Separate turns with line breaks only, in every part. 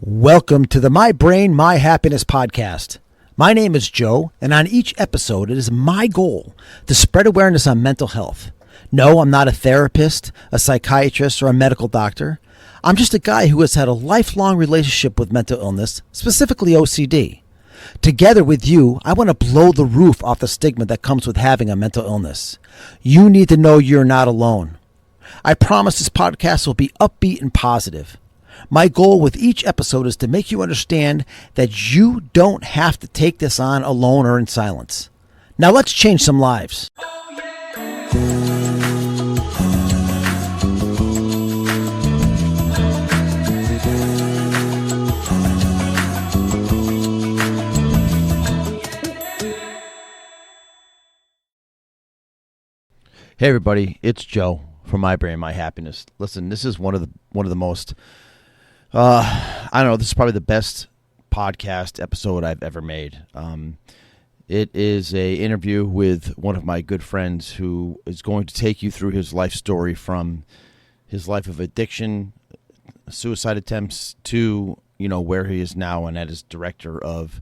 Welcome to the My Brain, My Happiness podcast. My name is Joe, and on each episode, it is my goal to spread awareness on mental health. No, I'm not a therapist, a psychiatrist, or a medical doctor. I'm just a guy who has had a lifelong relationship with mental illness, specifically OCD. Together with you, I want to blow the roof off the stigma that comes with having a mental illness. You need to know you're not alone. I promise this podcast will be upbeat and positive. My goal with each episode is to make you understand that you don't have to take this on alone or in silence. Now let's change some lives. Hey everybody, it's Joe from My Brain, My Happiness. Listen, this is one of the most I don't know, this is probably the best podcast episode I've ever made. It is a interview with one of my good friends who is going to take you through his life story from his life of addiction, suicide attempts to, where he is now and as director of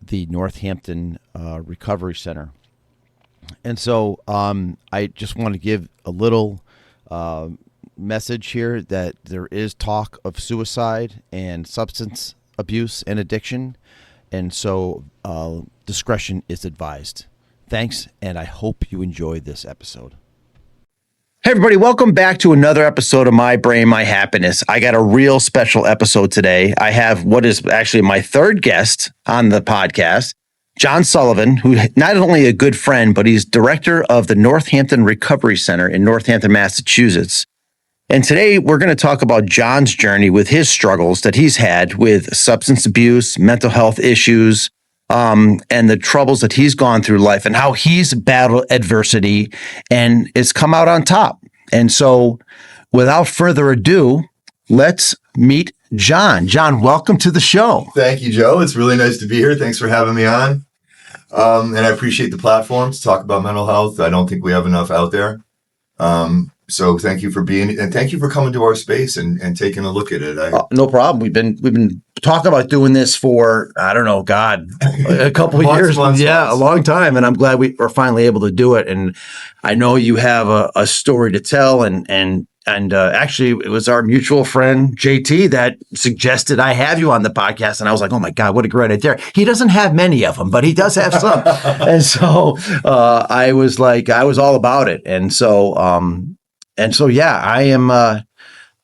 the Northampton Recovery Center. And so I just want to give a little message here that there is talk of suicide and substance abuse and addiction, and so discretion is advised. Thanks, and I hope you enjoyed this episode. Hey everybody, welcome back to another episode of My Brain, My Happiness. I got a real special episode today. I have what is actually my third guest on the podcast, John Sullivan, who not only a good friend, but he's director of the Northampton Recovery Center in Northampton, Massachusetts. And today we're going to talk about John's journey with his struggles that he's had with substance abuse, mental health issues, and the troubles that he's gone through life and how he's battled adversity and it's come out on top. And so without further ado, let's meet John. John, welcome to the show.
Thank you, Joe. It's really nice to be here. Thanks for having me on. And I appreciate the platform to talk about mental health. I don't think we have enough out there. So thank you for being, and thank you for coming to our space and taking a look at it.
No problem. We've been talking about doing this for, I don't know, God, a couple of years.
Months.
A long time. And I'm glad we are finally able to do it. And I know you have a story to tell. And actually, it was our mutual friend, JT, that suggested I have you on the podcast. And I was like, oh my God, what a great idea. He doesn't have many of them, but he does have some. And so I was all about it. And so, yeah,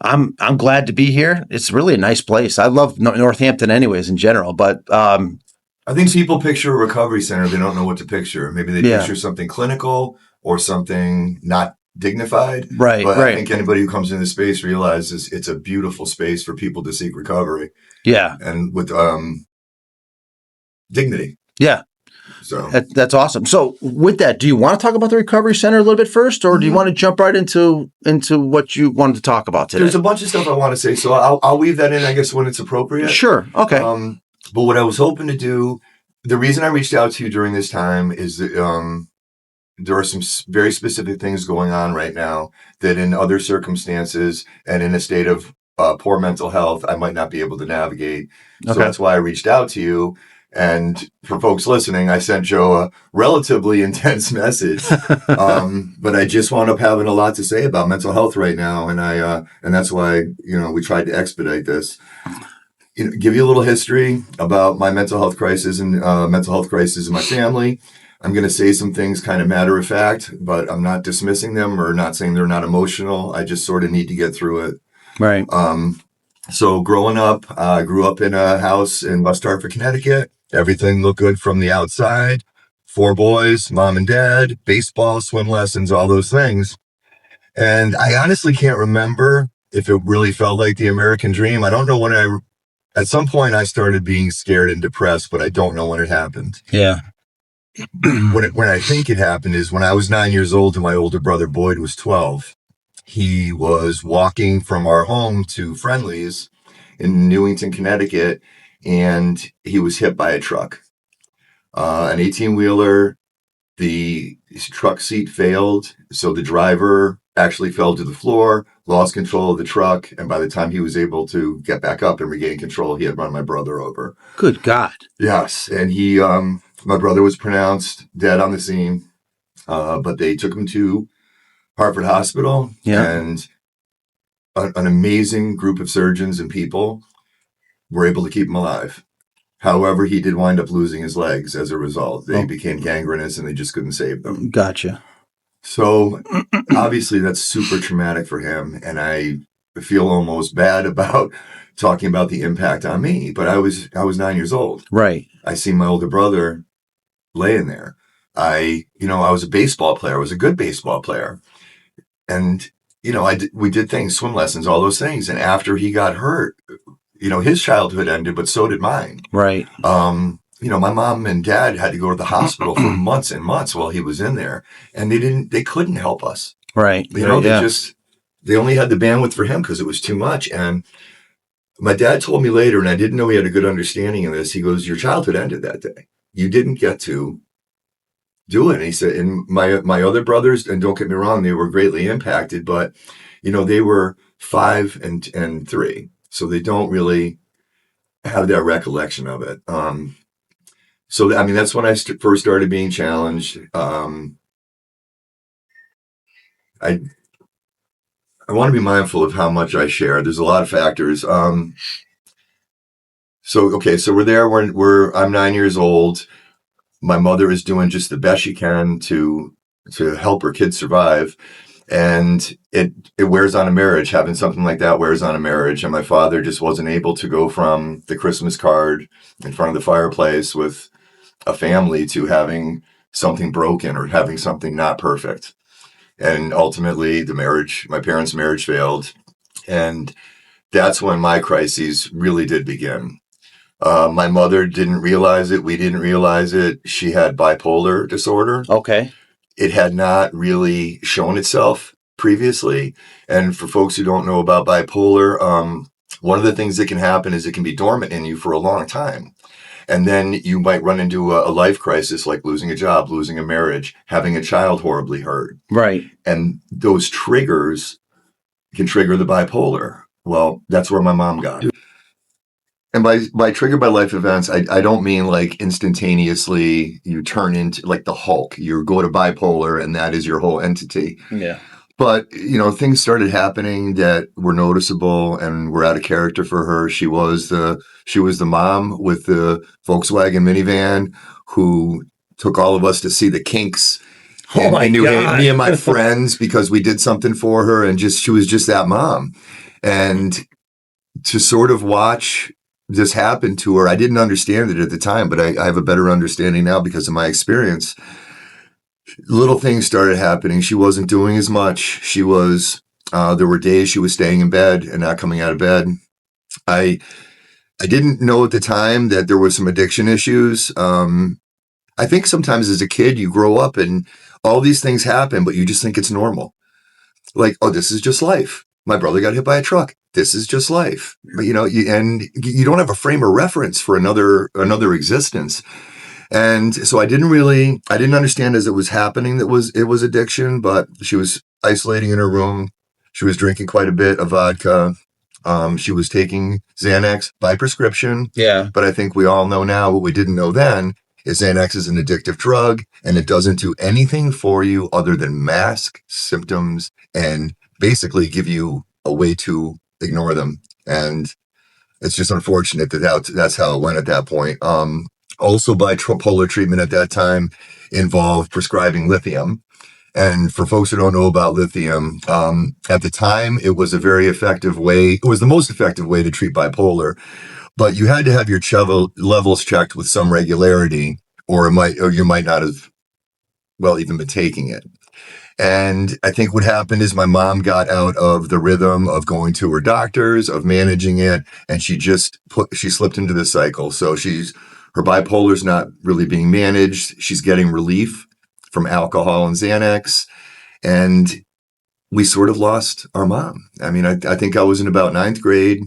I'm glad to be here. It's really a nice place. I love Northampton anyways in general, but
I think people picture a recovery center. They don't know what to picture. Maybe they picture something clinical or something not dignified.
Right.
But I think anybody who comes into the space realizes it's a beautiful space for people to seek recovery.
Yeah.
And with dignity.
Yeah.
So
that's awesome. So with that, do you want to talk about the Recovery Center a little bit first, or do you want to jump right into what you wanted to talk about today?
There's a bunch of stuff I want to say, so I'll weave that in, I guess, when it's appropriate.
Sure. Okay.
But what I was hoping to do, the reason I reached out to you during this time is that there are some very specific things going on right now that in other circumstances and in a state of poor mental health, I might not be able to navigate. So that's why I reached out to you. And for folks listening, I sent Joe a relatively intense message, but I just wound up having a lot to say about mental health right now, and that's why we tried to expedite this. Give you a little history about my mental health crisis and mental health crisis in my family. I'm going to say some things kind of matter of fact, but I'm not dismissing them or not saying they're not emotional. I just sort of need to get through it.
Right.
So growing up, I grew up in a house in West Hartford, Connecticut. Everything looked good from the outside. 4 boys, mom and dad, baseball, swim lessons, all those things. And I honestly can't remember if it really felt like the American dream. I don't know when at some point I started being scared and depressed, but I don't know when it happened.
Yeah.
When I think it happened is when I was 9 years old and my older brother Boyd was 12. He was walking from our home to Friendly's in Newington, Connecticut, and he was hit by a truck. An 18-wheeler, the truck seat failed, so the driver actually fell to the floor, lost control of the truck, and by the time he was able to get back up and regain control, he had run my brother over.
Good God.
Yes, and my brother was pronounced dead on the scene, but they took him to Hartford Hospital, and an amazing group of surgeons and people were able to keep him alive. However, he did wind up losing his legs as a result. They became gangrenous and they just couldn't save them.
Gotcha.
So obviously that's super traumatic for him. And I feel almost bad about talking about the impact on me, but I was 9 years old.
Right.
I seen my older brother laying there. I was a baseball player. I was a good baseball player. And, we did things, swim lessons, all those things. And after he got hurt, his childhood ended, but so did mine.
Right.
My mom and dad had to go to the hospital for months and months while he was in there, and they couldn't help us.
Right.
They only had the bandwidth for him because it was too much. And my dad told me later, and I didn't know he had a good understanding of this. He goes, "Your childhood ended that day. You didn't get to do it." And he said, and my other brothers, and don't get me wrong, they were greatly impacted, but they were 5 and 3. So they don't really have that recollection of it. That's when I first started being challenged. I want to be mindful of how much I share. There's a lot of factors. So we're there. I'm 9 years old. My mother is doing just the best she can to help her kids survive. And it wears on a marriage. Having something like that wears on a marriage. And my father just wasn't able to go from the Christmas card in front of the fireplace with a family to having something broken or having something not perfect. And ultimately my parents' marriage failed. And that's when my crises really did begin. My mother didn't realize it. We didn't realize it. She had bipolar disorder.
Okay.
It had not really shown itself previously. And for folks who don't know about bipolar, one of the things that can happen is it can be dormant in you for a long time. And then you might run into a life crisis like losing a job, losing a marriage, having a child horribly hurt.
Right.
And those triggers can trigger the bipolar. Well, that's where my mom got it. And by triggered by life events, I don't mean like instantaneously you turn into like the Hulk. You go to bipolar and that is your whole entity.
Yeah.
But, things started happening that were noticeable and were out of character for her. She was the mom with the Volkswagen minivan who took all of us to see the Kinks.
Oh my God.
Me and my friends, because we did something for her, and she was just that mom. And to sort of watch this happened to her, I didn't understand it at the time, but I have a better understanding now because of my experience. Little things started happening. She wasn't doing as much. She was, there were days she was staying in bed and not coming out of bed. I didn't know at the time that there was some addiction issues. I think sometimes as a kid, you grow up and all these things happen, but you just think it's normal. Like, oh, this is just life. My brother got hit by a truck. This is just life. But, you don't have a frame of reference for another existence. And so I didn't understand as it was happening that it was addiction, but she was isolating in her room. She was drinking quite a bit of vodka. She was taking Xanax by prescription.
Yeah.
But I think we all know now what we didn't know then is Xanax is an addictive drug and it doesn't do anything for you other than mask symptoms and basically give you a way to ignore them. And it's just unfortunate that's how it went at that point. Also bipolar treatment at that time involved prescribing lithium. And for folks who don't know about lithium, at the time, it was a very effective way. It was the most effective way to treat bipolar, but you had to have your levels checked with some regularity, or you might not have, even been taking it. And I think what happened is my mom got out of the rhythm of going to her doctors, of managing it, and she slipped into the cycle. So her bipolar's not really being managed. She's getting relief from alcohol and Xanax. And we sort of lost our mom. I mean, I think I was in about 9th grade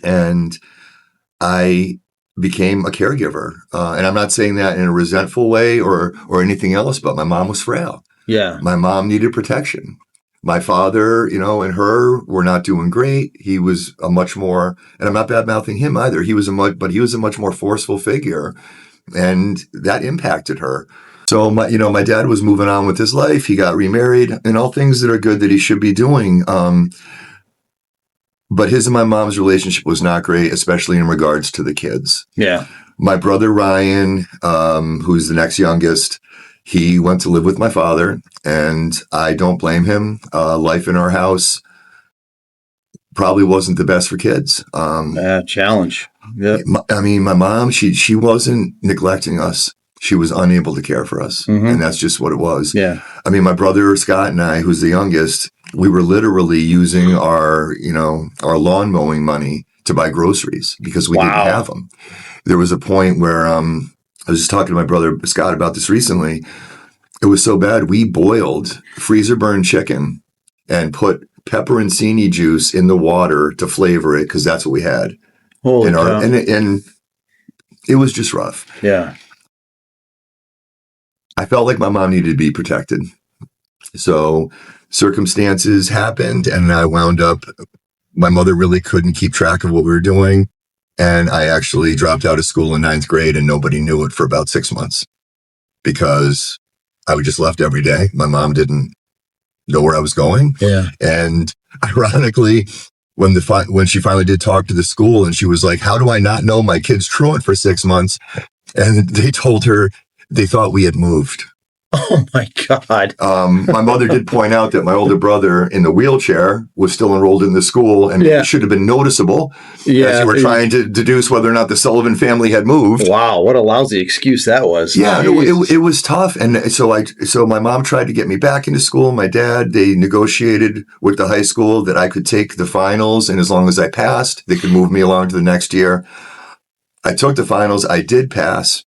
and I became a caregiver. And I'm not saying that in a resentful way or anything else, but my mom was frail.
Yeah.
My mom needed protection. My father, and her were not doing great. He was a much more, and I'm not bad mouthing him either. He was a much more forceful figure, and that impacted her. So my dad was moving on with his life. He got remarried, and all things that are good that he should be doing. But his and my mom's relationship was not great, especially in regards to the kids.
Yeah.
My brother Ryan, who's the next youngest, he went to live with my father, and I don't blame him. Life in our house probably wasn't the best for kids.
Challenge. Yep.
My mom, she wasn't neglecting us. She was unable to care for us.
Mm-hmm.
And that's just what it was.
Yeah.
My brother Scott and I, who's the youngest, we were literally using our lawn mowing money to buy groceries because we didn't have them. There was a point where, I was just talking to my brother Scott about this recently. It was so bad, we boiled freezer burned chicken and put pepperoncini juice in the water to flavor it because that's what we had. And it was just rough.
Yeah.
I felt like my mom needed to be protected. So circumstances happened, and I wound up, my mother really couldn't keep track of what we were doing. And I actually dropped out of school in 9th grade, and nobody knew it for about 6 months because I would just left every day. My mom didn't know where I was going.
Yeah.
And ironically, when she finally did talk to the school, and she was like, "How do I not know my kid's truant for 6 months?" And they told her they thought we had moved.
Oh my God.
My mother did point out that my older brother in the wheelchair was still enrolled in the school, and it should have been noticeable as you were trying to deduce whether or not the Sullivan family had moved.
Wow, what a lousy excuse that was.
Yeah, it was tough. And so my mom tried to get me back into school. My dad, they negotiated with the high school that I could take the finals, and as long as I passed, they could move me along to the next year. I took the finals. I did pass,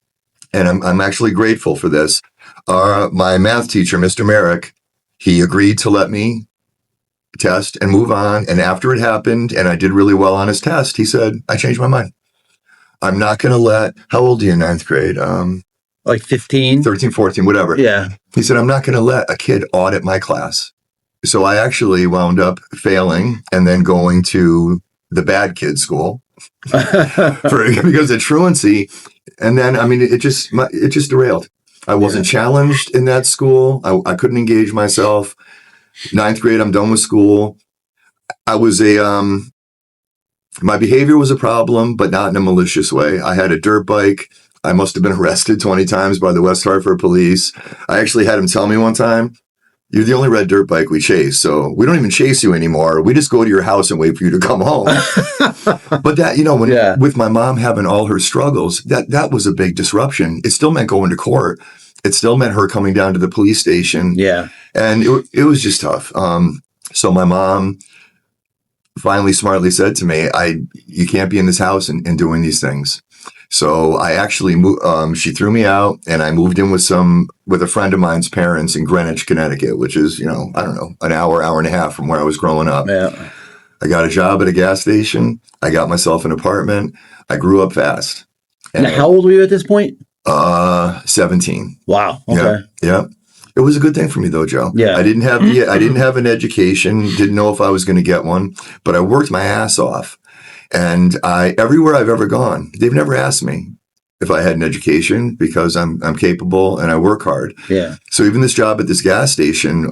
and I'm actually grateful for this. My math teacher, Mr. Merrick, he agreed to let me test and move on. And after it happened and I did really well on his test, he said, "I changed my mind. I'm not going to let," how old are you in 9th grade?
Like 15?
13, 14, whatever.
Yeah.
He said, "I'm not going to let a kid audit my class." So I actually wound up failing and then going to the bad kid school because of truancy. And then, it just derailed. I wasn't challenged in that school. I couldn't engage myself. 9th grade, I'm done with school. I was my behavior was a problem, but not in a malicious way. I had a dirt bike. I must have been arrested 20 times by the West Hartford police. I actually had him tell me one time, "You're the only red dirt bike we chase, so we don't even chase you anymore. We just go to your house and wait for you to come home." But that, with my mom having all her struggles, that was a big disruption. It still meant going to court. It still meant her coming down to the police station.
Yeah.
And it was just tough. So my mom finally smartly said to me, "You can't be in this house and doing these things." So I actually she threw me out, and I moved in with a friend of mine's parents in Greenwich, Connecticut, which is, I don't know, an hour and a half from where I was growing up.
Yeah.
I got a job at a gas station. I got myself an apartment. I grew up fast.
And how old were you at this point?
17.
Wow. Okay.
Yeah. It was a good thing for me though, Joe.
Yeah.
I didn't have an education, didn't know if I was going to get one, but I worked my ass off. And everywhere I've ever gone, they've never asked me if I had an education because I'm capable and I work hard.
Yeah.
So even this job at this gas station,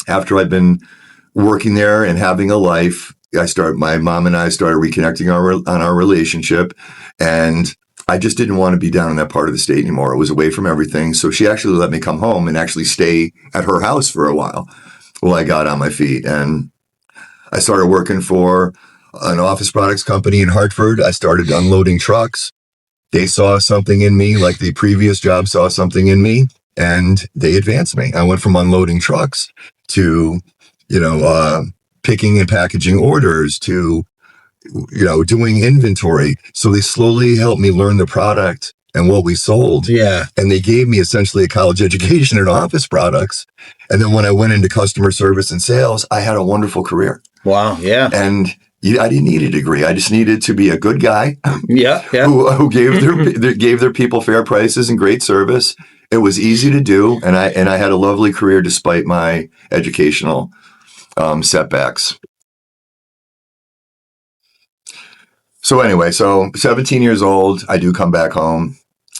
after I've been working there and having a life, my mom and I started reconnecting on our relationship, and I just didn't want to be down in that part of the state anymore. It was away from everything. So she actually let me come home and actually stay at her house for a while I got on my feet. And I started working for an office products company in Hartford. I started unloading trucks. They saw something in me, like the previous job saw something in me, and they advanced me. I went from unloading trucks to, picking and packaging orders to, doing inventory. So they slowly helped me learn the product and what we sold.
Yeah.
And they gave me essentially a college education in office products. And then when I went into customer service and sales, I had a wonderful career.
Wow. Yeah.
And I didn't need a degree. I just needed to be a good guy.
Yeah.
Who gave their people fair prices and great service. It was easy to do. And I had a lovely career despite my educational setbacks. So anyway, so 17 years old, I do come back home.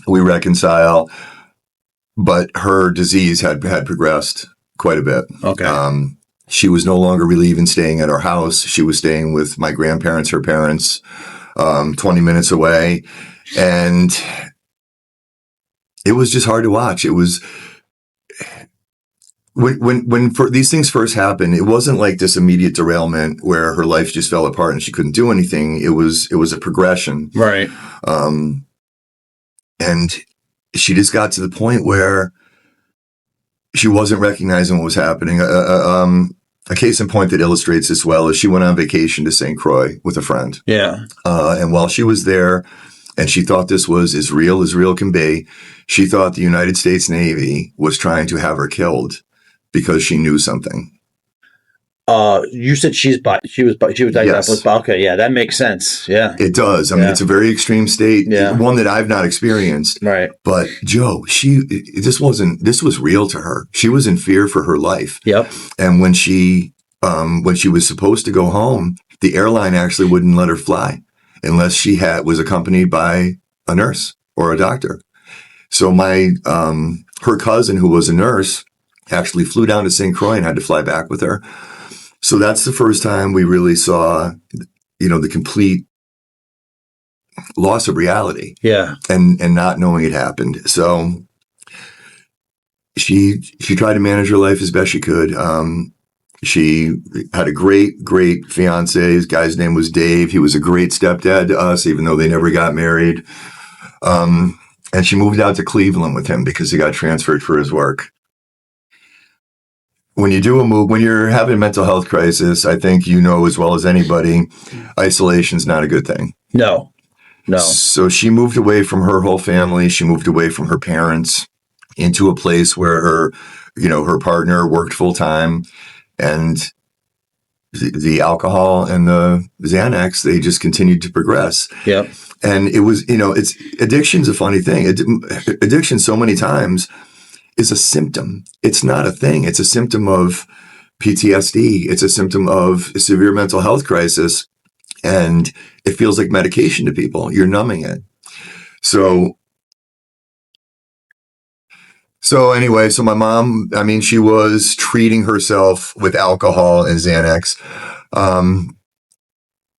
We reconcile, but her disease had progressed quite a bit.
Okay.
She was no longer really even staying at our house. She was staying with my grandparents, her parents, 20 minutes away. And it was just hard to watch. It was when these things first happened, it wasn't like this immediate derailment where her life just fell apart and she couldn't do anything. It was a progression.
Right.
And she just got to the point where she wasn't recognizing what was happening. A case in point that illustrates this well is she went on vacation to St. Croix with a friend.
Yeah.
And while she was there, and she thought this was as real can be, she thought the United States Navy was trying to have her killed because she knew something.
You said she was diagnosed
Yes.
with, okay, yeah, that makes sense. Yeah.
It does. I mean, it's a very extreme state, one that I've not experienced.
Right.
But Joe, this was real to her. She was in fear for her life.
Yep.
And when she was supposed to go home, the airline actually wouldn't let her fly unless she was accompanied by a nurse or a doctor. So her cousin, who was a nurse, actually flew down to St. Croix and had to fly back with her. So that's the first time we really saw, the complete loss of reality.
Yeah.
And not knowing it happened. So she tried to manage her life as best she could. She had a great fiance. His guy's name was Dave. He was a great stepdad to us, even though they never got married. And she moved out to Cleveland with him because he got transferred for his work. When you do a move, when you're having a mental health crisis, I think you know as well as anybody, isolation's not a good thing.
No.
So she moved away from her whole family. She moved away from her parents into a place where her partner worked full time, and the alcohol and the Xanax, they just continued to progress.
Yep.
And it was, addiction's a funny thing. Addiction so many times is a symptom. It's not a thing. It's a symptom of PTSD. It's a symptom of a severe mental health crisis. And it feels like medication to people. You're numbing it. So anyway, so my mom, she was treating herself with alcohol and Xanax.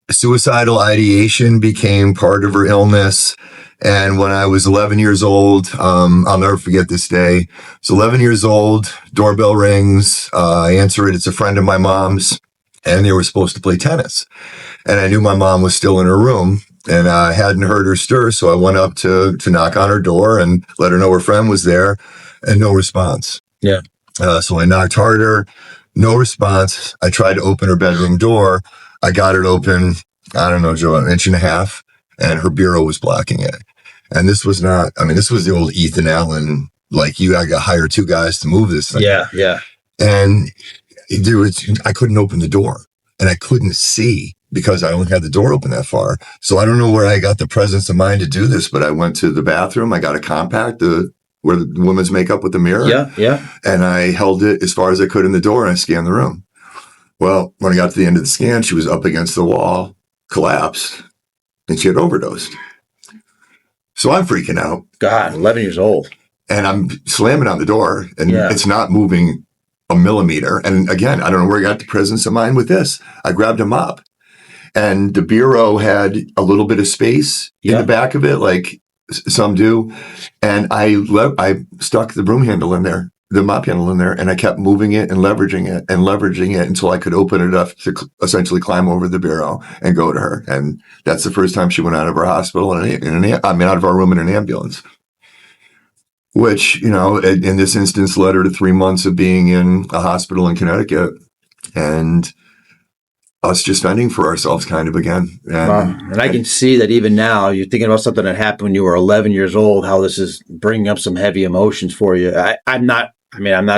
Suicidal ideation became part of her illness. And when I was 11 years old, I'll never forget this day. I was 11 years old, doorbell rings. I answer it. It's a friend of my mom's, and they were supposed to play tennis. And I knew my mom was still in her room, and I hadn't heard her stir. So I went up to knock on her door and let her know her friend was there, and no response.
Yeah.
So I knocked harder, no response. I tried to open her bedroom door. I got it open, I don't know, Joe, an inch and a half, and her bureau was blocking it. And this was this was the old Ethan Allen, I got to hire two guys to move this thing.
Yeah, yeah.
And I couldn't open the door, and I couldn't see because I only had the door open that far. So I don't know where I got the presence of mind to do this, but I went to the bathroom. I got a compact, where the women's makeup with the mirror.
Yeah, yeah.
And I held it as far as I could in the door, and I scanned the room. Well, when I got to the end of the scan, she was up against the wall, collapsed, and she had overdosed. So I'm freaking out.
God, 11 years old.
And I'm slamming on the door, and it's not moving a millimeter. And again, I don't know where I got the presence of mind with this. I grabbed a mop, and the bureau had a little bit of space in the back of it, like some do. And I stuck the broom handle in there, the mop handle in there, and I kept moving it and leveraging it until I could open it up to essentially climb over the bureau and go to her. And that's the first time she went out of our hospital out of our room in an ambulance, which, in this instance led her to 3 months of being in a hospital in Connecticut and us just fending for ourselves kind of again.
And I can see that even now you're thinking about something that happened when you were 11 years old, how this is bringing up some heavy emotions for you. I'm not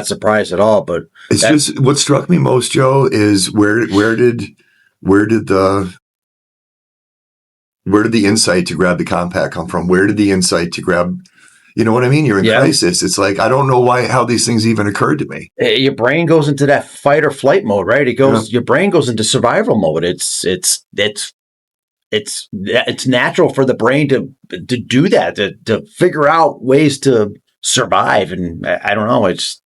surprised at all, but
it's just what struck me most, Joe, is where did the insight to grab the compact come from? Where did the insight to grab, You know what I mean? You're in
Yeah.
crisis. It's like, I don't know how these things even occurred to me.
Your brain goes into that fight or flight mode, right? Your brain goes into survival mode. It's natural for the brain to do that, to figure out ways to survive. And I don't know, it's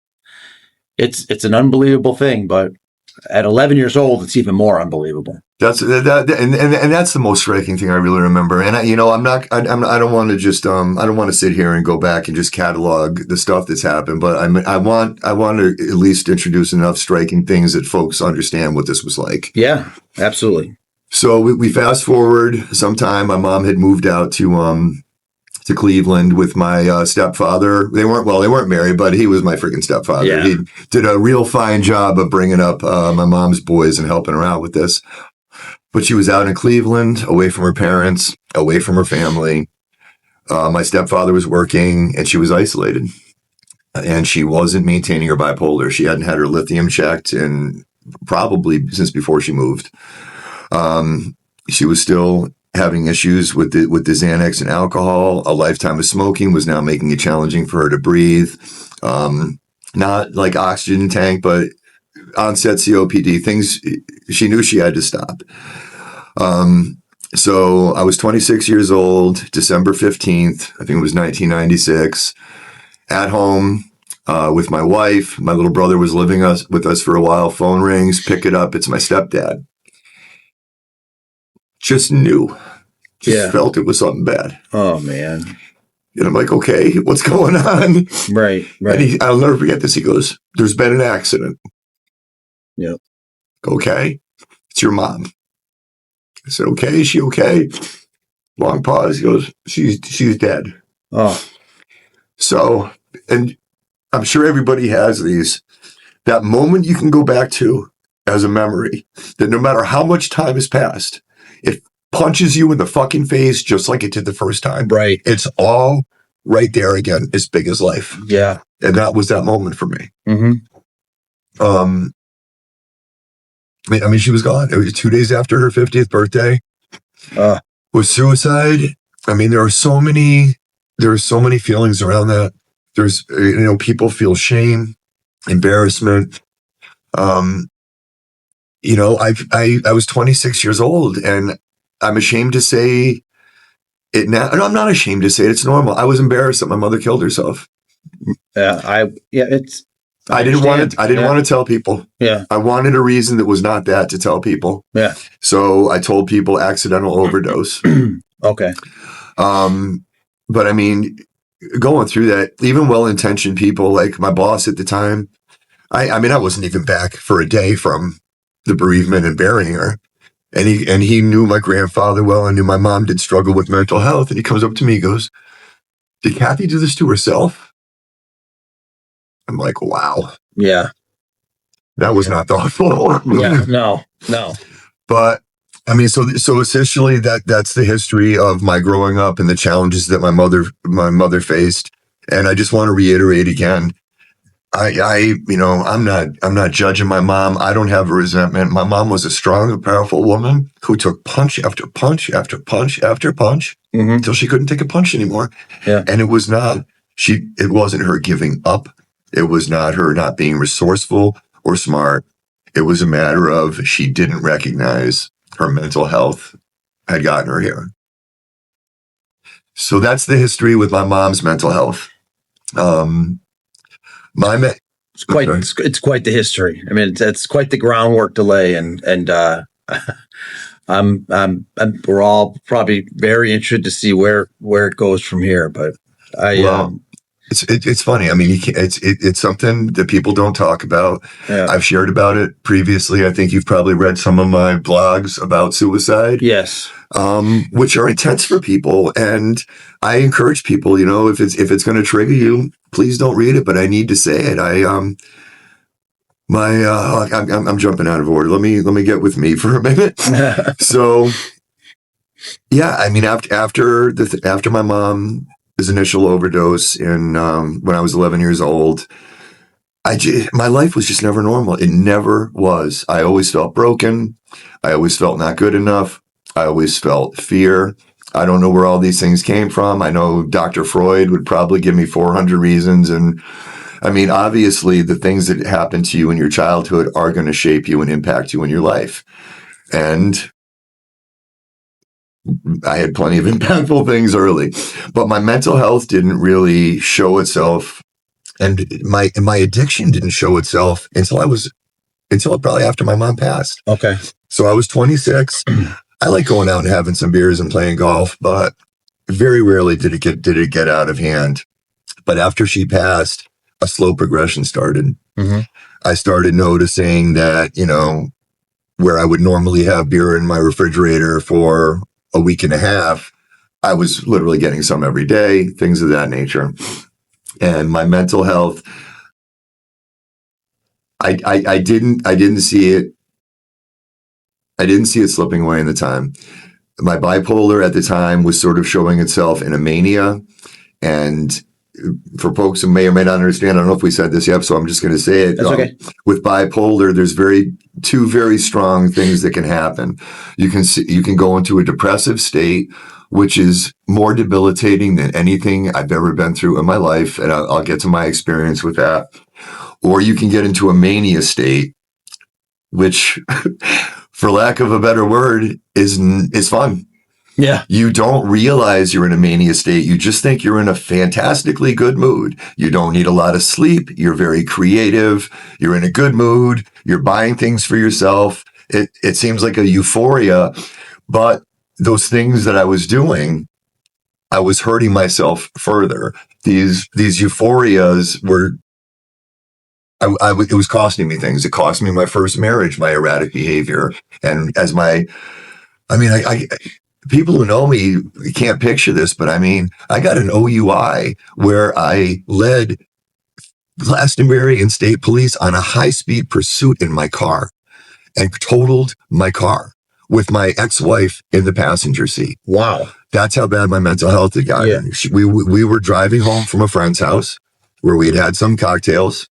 an unbelievable thing, but at 11 years old, it's even more unbelievable.
That's and that's the most striking thing I really remember. And I don't want to just I don't want to sit here and go back and just catalog the stuff that's happened, but I want to at least introduce enough striking things that folks understand what this was like.
Yeah, absolutely.
So we fast forward sometime. My mom had moved out to Cleveland with my stepfather. They weren't married, but he was my freaking stepfather.
Yeah.
He did a real fine job of bringing up my mom's boys and helping her out with this. But she was out in Cleveland, away from her parents, away from her family. My stepfather was working, and she was isolated. And she wasn't maintaining her bipolar. She hadn't had her lithium checked in probably since before she moved. She was still having issues with the Xanax and alcohol. A lifetime of smoking was now making it challenging for her to breathe. Not like oxygen tank, but onset COPD, things she knew she had to stop. So I was 26 years old, December 15th, I think it was 1996, at home with my wife. My little brother was living with us for a while. Phone rings, pick it up. It's my stepdad. Just knew. Felt it was something bad.
Oh, man.
And I'm like, okay, what's going on?
Right.
And I'll never forget this. He goes, there's been an accident.
Yep.
Okay. It's your mom. I said, okay, is she okay? Long pause. He goes, she's dead.
Oh.
So, and I'm sure everybody has that moment you can go back to as a memory, that no matter how much time has passed, it punches you in the fucking face just like it did the first time.
Right.
It's all right there again, as big as life.
Yeah.
And that was that moment for me.
Mm-hmm.
I mean, she was gone. It was 2 days after her 50th birthday. Was suicide. I mean, there are so many feelings around that. There's, people feel shame, embarrassment. I was 26 years old, and I'm ashamed to say it now. No, I'm not ashamed to say it. It's normal. I was embarrassed that my mother killed herself.
I
didn't want to tell people.
Yeah.
I wanted a reason that was not that to tell people.
Yeah.
So I told people accidental overdose.
Okay.
But I mean, going through that, even well-intentioned people like my boss at the time, I wasn't even back for a day from the bereavement and burying her. And he knew my grandfather well and knew my mom did struggle with mental health. And he comes up to me, he goes, did Kathy do this to herself? I'm like, wow.
Yeah.
That was not thoughtful.
Yeah. No.
But I mean, so essentially that's the history of my growing up and the challenges that my mother faced. And I just want to reiterate again, I'm not judging my mom. I don't have a resentment. My mom was a strong and powerful woman who took punch after punch after punch after punch until she couldn't take a punch anymore.
Yeah.
And it wasn't her giving up. It was not her not being resourceful or smart. It was a matter of she didn't recognize her mental health had gotten her here. So that's the history with my mom's mental health.
It's quite the history. I mean, it's quite the groundwork to lay, and we're all probably very interested to see where it goes from here. But
it's funny. I mean, it's something that people don't talk about.
Yeah.
I've shared about it previously. I think you've probably read some of my blogs about suicide.
Yes.
Which are intense for people. And I encourage people, if it's going to trigger you, please don't read it, but I need to say it. I'm jumping out of order. Let me get with me for a minute. So yeah, I mean, after my mom's initial overdose when I was 11 years old, my life was just never normal. It never was. I always felt broken. I always felt not good enough. I always felt fear. I don't know where all these things came from. I know Dr. Freud would probably give me 400 reasons. And I mean, obviously, the things that happen to you in your childhood are going to shape you and impact you in your life. And I had plenty of impactful things early, but my mental health didn't really show itself. And my addiction didn't show itself until probably after my mom passed.
Okay.
So I was 26. I like going out and having some beers and playing golf, but very rarely did it get out of hand. But after she passed, a slow progression started.
Mm-hmm.
I started noticing that, where I would normally have beer in my refrigerator for a week and a half, I was literally getting some every day, things of that nature. And my mental health, I didn't see it. I didn't see it slipping away in the time. My bipolar at the time was sort of showing itself in a mania. And for folks who may or may not understand, I don't know if we said this yet, so I'm just going to say it.
That's okay.
With bipolar, there's two very strong things that can happen. You can go into a depressive state, which is more debilitating than anything I've ever been through in my life. And I'll get to my experience with that. Or you can get into a mania state, which, for lack of a better word, is fun.
Yeah.
You don't realize you're in a mania state. You just think you're in a fantastically good mood. You don't need a lot of sleep. You're very creative. You're in a good mood. You're buying things for yourself. It seems like a euphoria, but those things that I was doing, I was hurting myself further. These euphorias were, it was costing me things. It cost me my first marriage, my erratic behavior. And people who know me can't picture this, but I mean, I got an OUI where I led Glastonbury and State Police on a high-speed pursuit in my car and totaled my car with my ex-wife in the passenger seat.
Wow.
That's how bad my mental health had gotten. Yeah. We were driving home from a friend's house where we had some cocktails.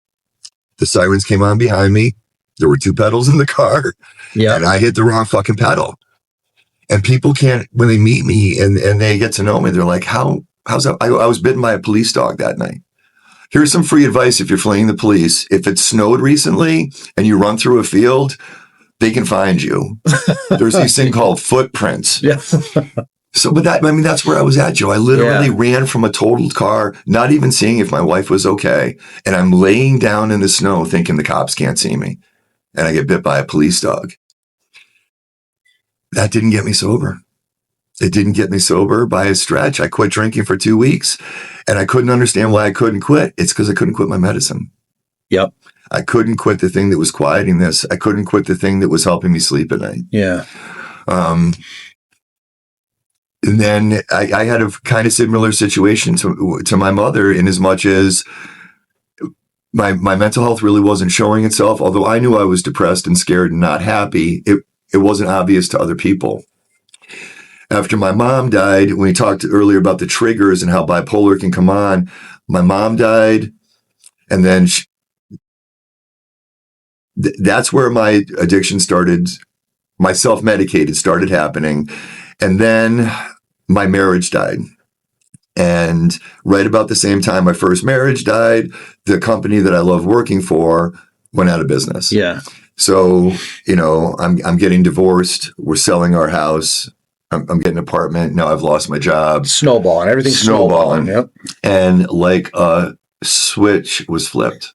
The sirens came on behind me. There were 2 pedals in the car. Yeah. And I hit the wrong fucking pedal. And people can't, when they meet me and they get to know me, they're like, how's that? I was bitten by a police dog that night. Here's some free advice if you're fleeing the police. If it snowed recently and you run through a field, they can find you. There's these thing called footprints.
Yeah.
So, but that's where I was at, Joe. I literally ran from a totaled car, not even seeing if my wife was okay. And I'm laying down in the snow thinking the cops can't see me. And I get bit by a police dog. That didn't get me sober. It didn't get me sober by a stretch. I quit drinking for 2 weeks and I couldn't understand why I couldn't quit. It's because I couldn't quit my medicine.
Yep.
I couldn't quit the thing that was quieting this. I couldn't quit the thing that was helping me sleep at night.
Yeah.
And then I had a kind of similar situation to my mother in as much as my mental health really wasn't showing itself. Although I knew I was depressed and scared and not happy, it wasn't obvious to other people. After my mom died, when we talked earlier about the triggers and how bipolar can come on, my mom died. And then that's where my addiction started. My self-medicated started happening. And then my marriage died. And right about the same time my first marriage died, the company that I love working for went out of business.
Yeah.
So, I'm getting divorced. We're selling our house. I'm getting an apartment. Now I've lost my job.
Snowballing. Everything's snowballing. Yep.
And like a switch was flipped.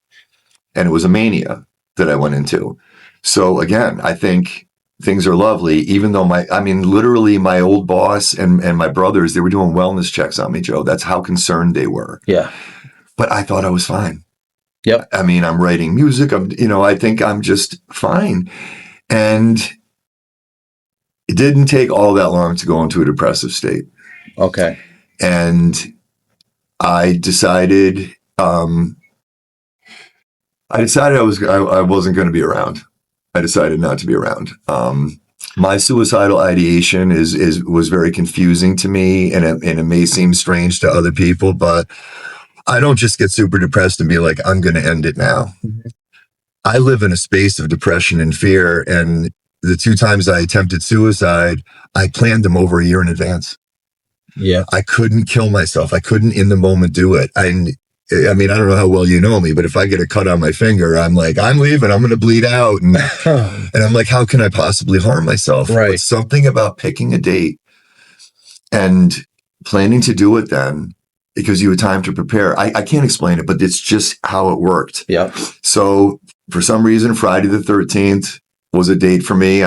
And it was a mania that I went into. So again, I think things are lovely, even though literally my old boss and my brothers, they were doing wellness checks on me, Joe. That's how concerned they were.
Yeah.
But I thought I was fine.
Yep.
I'm writing music. I think I'm just fine. And it didn't take all that long to go into a depressive state.
Okay.
And I decided, I wasn't going to be around. I decided not to be around. My suicidal ideation was very confusing to me, and it may seem strange to other people, but I don't just get super depressed and be like, I'm going to end it now. Mm-hmm. I live in a space of depression and fear. And the 2 times I attempted suicide, I planned them over a year in advance.
Yeah.
I couldn't kill myself. I couldn't in the moment do it. I mean, I don't know how well you know me, but if I get a cut on my finger, I'm like, I'm leaving. I'm going to bleed out. And I'm like, how can I possibly harm myself?
Right.
But something about picking a date and planning to do it then, because you had time to prepare. I can't explain it, but it's just how it worked.
Yeah.
So for some reason, Friday the 13th was a date for me.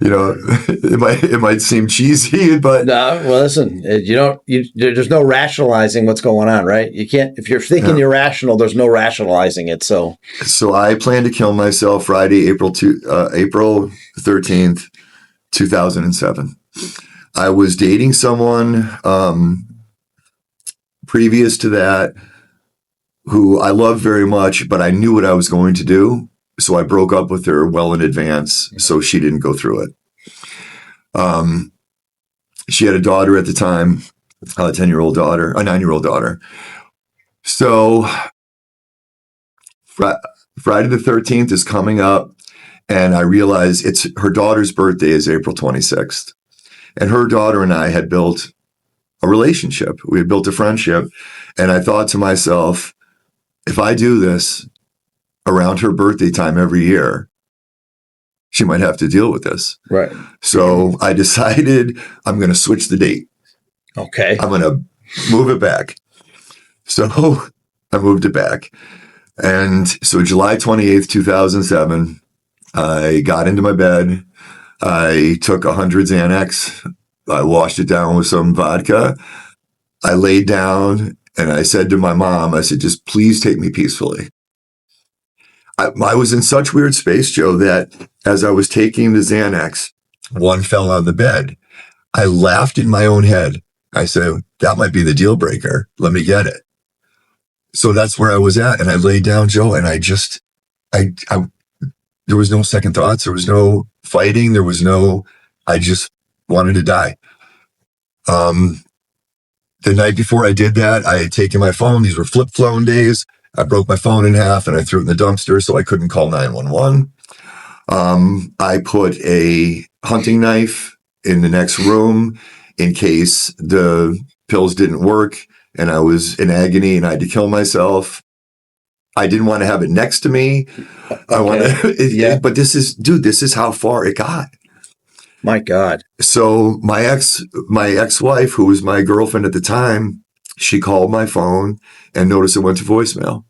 It might seem cheesy, but
no. Well, listen, there's no rationalizing what's going on, right? You can't, if you're thinking you're rational, there's no rationalizing it. So
I planned to kill myself Friday, April 13th, 2007. I was dating someone previous to that who I loved very much, but I knew what I was going to do. So I broke up with her well in advance so she didn't go through it. She had a daughter at the time, a 9-year-old daughter. So Friday the 13th is coming up, and I realize her daughter's birthday is April 26th. And her daughter and I had built a relationship. We had built a friendship. And I thought to myself, if I do this around her birthday time every year, she might have to deal with this.
Right.
So I decided I'm going to switch the date.
Okay.
I'm going to move it back. So I moved it back. And so July 28th, 2007, I got into my bed. I took 100 Xanax. I washed it down with some vodka. I laid down and I said to my mom, I said, just please take me peacefully. I was in such weird space, Joe, that as I was taking the Xanax, one fell on the bed. I laughed in my own head. I said, that might be the deal breaker. Let me get it. So that's where I was at. And I laid down, Joe, and I there was no second thoughts. There was no fighting. I just wanted to die. The night before I did that, I had taken my phone. These were flip phone days. I broke my phone in half and I threw it in the dumpster so I couldn't call 911. I put a hunting knife in the next room in case the pills didn't work and I was in agony and I had to kill myself. I didn't want to have it next to me.
Okay.
But this is how far it got.
My God.
So my ex-wife, who was my girlfriend at the time, she called my phone and noticed it went to voicemail.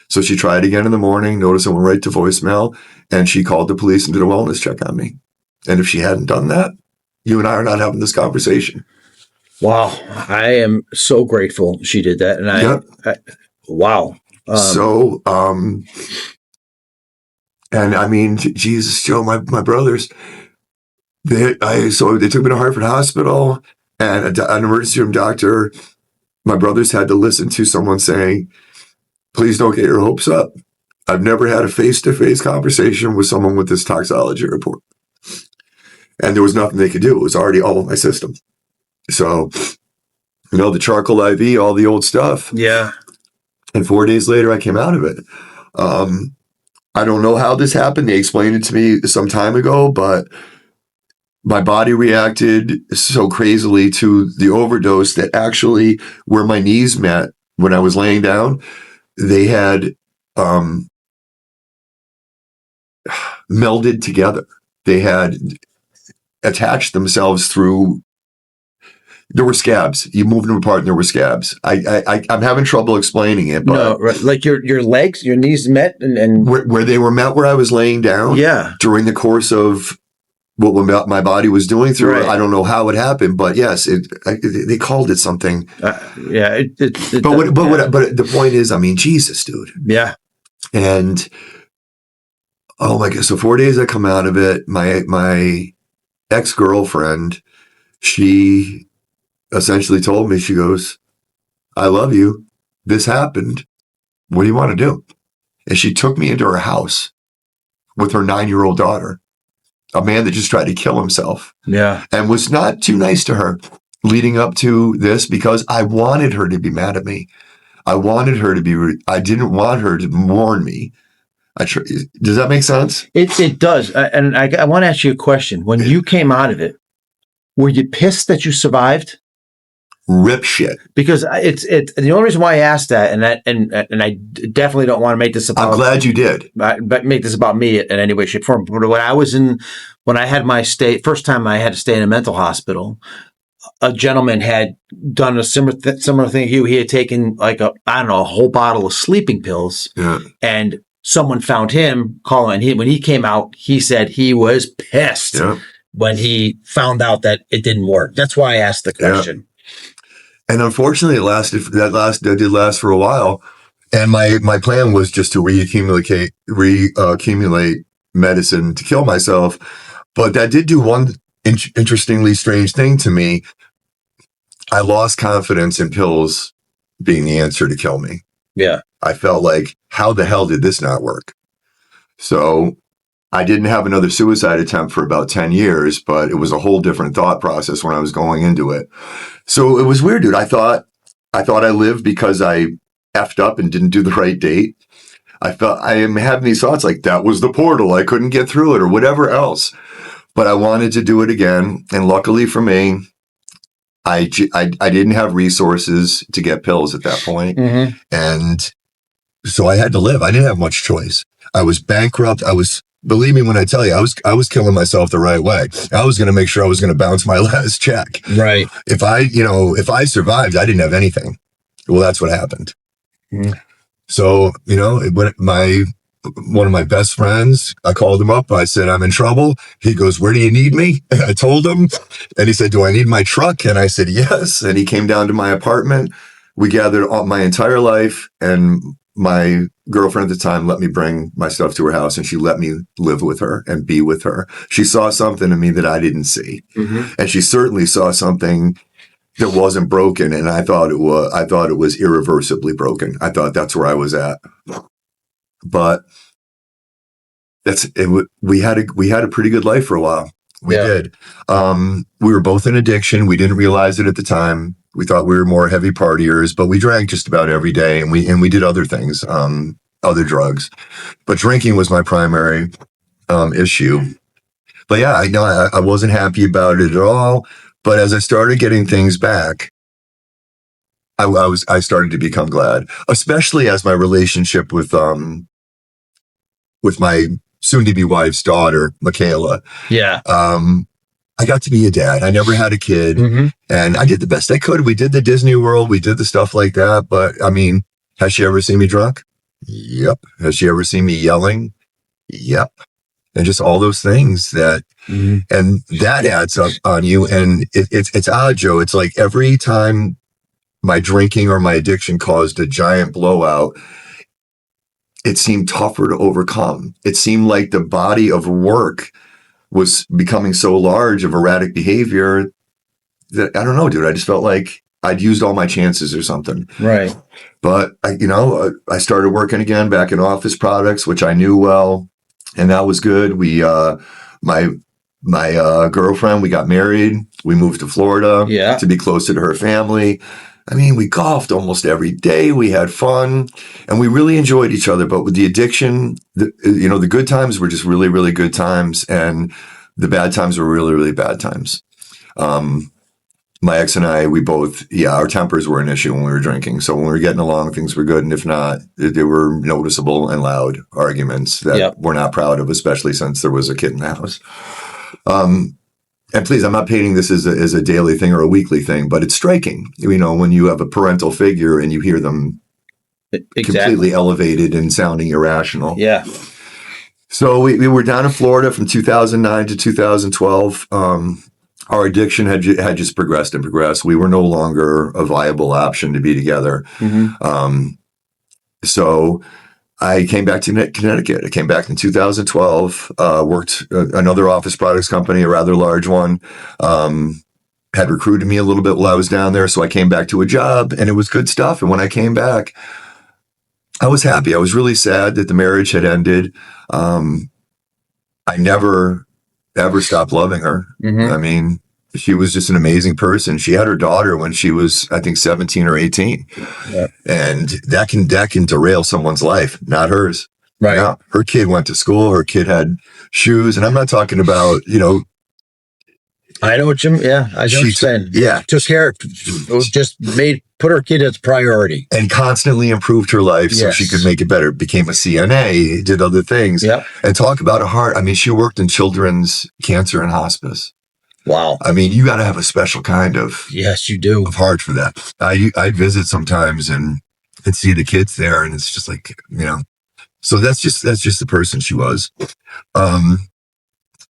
So she tried again in the morning, noticed it went right to voicemail, and she called the police and did a wellness check on me. And if she hadn't done that, you and I are not having this conversation.
Wow. I am so grateful she did that. And wow.
And I mean, Jesus, Joe, my brothers, they took me to Hartford Hospital, and an emergency room doctor, my brothers had to listen to someone saying, please don't get your hopes up. I've never had a face-to-face conversation with someone with this toxicology report. And there was nothing they could do. It was already all in my system. So, the charcoal IV, all the old stuff.
Yeah.
And 4 days later, I came out of it. I don't know how this happened. They explained it to me some time ago, but my body reacted so crazily to the overdose that actually where my knees met when I was laying down, they had melded together. They had attached themselves through. There were scabs. You moved them apart, and there were scabs. I'm having trouble explaining it, but
no, right. Like your legs, your knees met, and
where they were met, where I was laying down.
Yeah. During
the course of what my body was doing through it. I don't know how it happened, but yes, they called it something.
But
the point is, I mean, Jesus, dude.
Yeah.
And oh my God, so 4 days I come out of it. My ex-girlfriend, she essentially told me, she goes, I love you. This happened. What do you want to do? And she took me into her house with her 9-year-old daughter, a man that just tried to kill himself.
Yeah.
And was not too nice to her leading up to this because I wanted her to be mad at me. I didn't want her to mourn me. Does that make sense?
It does. And I want to ask you a question. When you came out of it, were you pissed that you survived?
rip shit.
Because it's the only reason why I asked that, and I definitely don't want to make this about.
I'm glad you did.
But make this about me in any way, shape, form. But when I had my first time I had to stay in a mental hospital, a gentleman had done a similar thing. He had taken like a whole bottle of sleeping pills, and someone found him calling. When he came out, he said he was pissed when he found out that it didn't work. That's why I asked the question.
Yeah. And unfortunately, that did last for a while. And my plan was just to reaccumulate medicine to kill myself. But that did do one interestingly strange thing to me. I lost confidence in pills being the answer to kill me.
Yeah.
I felt like, how the hell did this not work? So I didn't have another suicide attempt for about 10 years, but it was a whole different thought process when I was going into it. So it was weird, dude. I thought I lived because I effed up and didn't do the right date. I am having these thoughts like that was the portal. I couldn't get through it or whatever else, but I wanted to do it again. And luckily for me, I didn't have resources to get pills at that point.
Mm-hmm.
And so I had to live. I didn't have much choice. I was bankrupt. Believe me when I tell you, I was killing myself the right way. I was going to make sure I was going to bounce my last check.
Right.
If I survived, I didn't have anything. Well, that's what happened.
Mm.
So, one of my best friends, I called him up. I said, I'm in trouble. He goes, where do you need me? I told him. And he said, do I need my truck? And I said, yes. And he came down to my apartment. We gathered all my entire life, and my girlfriend at the time let me bring my stuff to her house, and she let me live with her and be with her. She saw something in me that I didn't see.
Mm-hmm.
And she certainly saw something that wasn't broken. And I thought it was irreversibly broken. I thought that's where I was at. But that's it. We had a pretty good life for a while. We did. We were both in addiction. We didn't realize it at the time. We thought we were more heavy partiers, but we drank just about every day, and we did other things, other drugs. But drinking was my primary issue. But yeah, I know I wasn't happy about it at all. But as I started getting things back, I started to become glad, especially as my relationship with my soon-to-be wife's daughter, Michaela.
Yeah.
I got to be a dad. I never had a kid,
mm-hmm.
and I did the best I could. We did the Disney World. We did the stuff like that. But I mean, has she ever seen me drunk? Yep. Has she ever seen me yelling? Yep. And just all those things and that adds up on you. And it's odd, Joe. It's like every time my drinking or my addiction caused a giant blowout, it seemed tougher to overcome. It seemed like the body of work was becoming so large of erratic behavior that, I don't know, dude, I just felt like I'd used all my chances or something.
Right.
But I started working again back in office products, which I knew well, and that was good. We, my girlfriend, we got married. We moved to Florida to be closer to her family. I mean, we golfed almost every day. We had fun, and we really enjoyed each other. But with the addiction, the good times were just really, really good times, and the bad times were really, really bad times. My ex and I, we both, our tempers were an issue when we were drinking. So when we were getting along, things were good. And if not, there were noticeable and loud arguments that we're not proud of, especially since there was a kid in the house. And please, I'm not painting this as a daily thing or a weekly thing, but it's striking, when you have a parental figure and you hear them completely elevated and sounding irrational.
Yeah.
So we were down in Florida from 2009 to 2012. Our addiction had just progressed and progressed. We were no longer a viable option to be together.
Mm-hmm.
So I came back to Connecticut. I came back in 2012, worked another office products company, a rather large one, had recruited me a little bit while I was down there. So I came back to a job, and it was good stuff. And when I came back, I was happy. I was really sad that the marriage had ended. I never, ever stopped loving her.
Mm-hmm.
I mean, she was just an amazing person. She had her daughter when she was, I think, 17 or 18.
Yeah.
And that can derail someone's life, not hers.
Right.
Yeah. Her kid went to school. Her kid had shoes. And I'm not talking about,
I know what you. Yeah, I know what you're saying.
Yeah,
Took care. Just put her kid as priority,
and constantly improved her life so she could make it better. Became a CNA, did other things.
Yep.
And talk about a heart. I mean, she worked in children's cancer and hospice.
Wow.
I mean, you got to have a special kind of
yes, you do
of heart for that. I'd visit sometimes and see the kids there, and it's just like, you know. So that's just the person she was.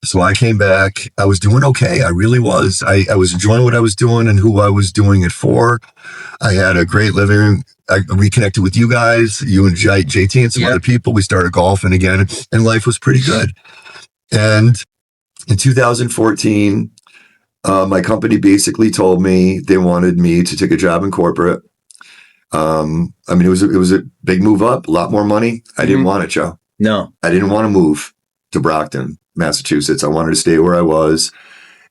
So I came back. I was doing okay. I really was. I was enjoying what I was doing and who I was doing it for. I had a great living. I reconnected with you guys, you and JT and some other people. We started golfing again, and life was pretty good. And in 2014, my company basically told me they wanted me to take a job in corporate. I mean, it was a big move up, a lot more money. I didn't want it, Joe.
No,
I didn't want to move to Brockton, Massachusetts. I wanted to stay where I was.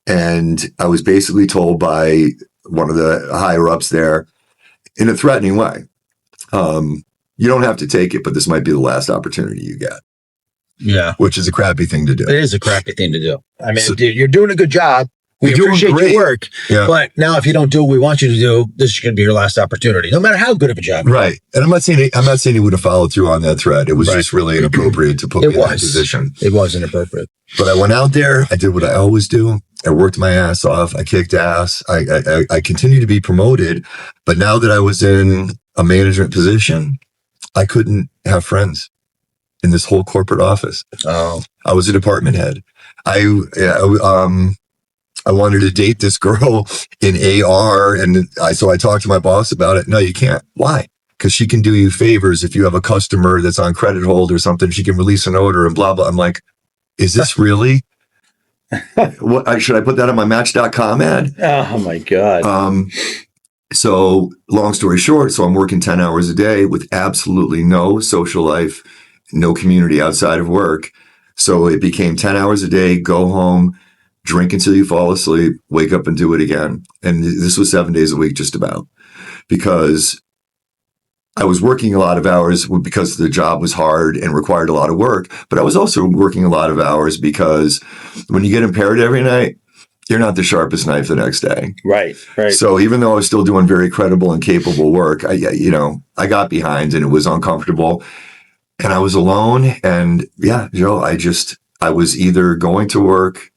And I was basically told by one of the higher ups there in a threatening way, you don't have to take it, but this might be the last opportunity you get. Yeah. Which is a crappy thing to do.
It is a crappy thing to do. I mean, dude, you're doing a good job. We appreciate your work.
Yeah.
But now if you don't do what we want you to do, this is going to be your last opportunity, no matter how good of a job.
Right. And I'm not saying he would have followed through on that threat. It was just really inappropriate to put me in that position.
It was inappropriate.
But I went out there. I did what I always do. I worked my ass off. I kicked ass. I continued to be promoted. But now that I was in a management position, I couldn't have friends in this whole corporate office.
Oh.
I was a department head. I wanted to date this girl in AR, and so I talked to my boss about it. No, you can't. Why? Because she can do you favors. If you have a customer that's on credit hold or something, she can release an order and blah, blah. I'm like, is this really? What, should I put that on my Match.com ad?
Oh, my God.
So long story short, so I'm working 10 hours a day with absolutely no social life, no community outside of work. So it became 10 hours a day, go home, drink until you fall asleep, wake up and do it again. And this was 7 days a week, just about, because I was working a lot of hours because the job was hard and required a lot of work. But I was also working a lot of hours because when you get impaired every night, you're not the sharpest knife the next day.
Right.
So even though I was still doing very credible and capable work, I got behind and it was uncomfortable. And I was alone. And yeah, Joe, I was either going to work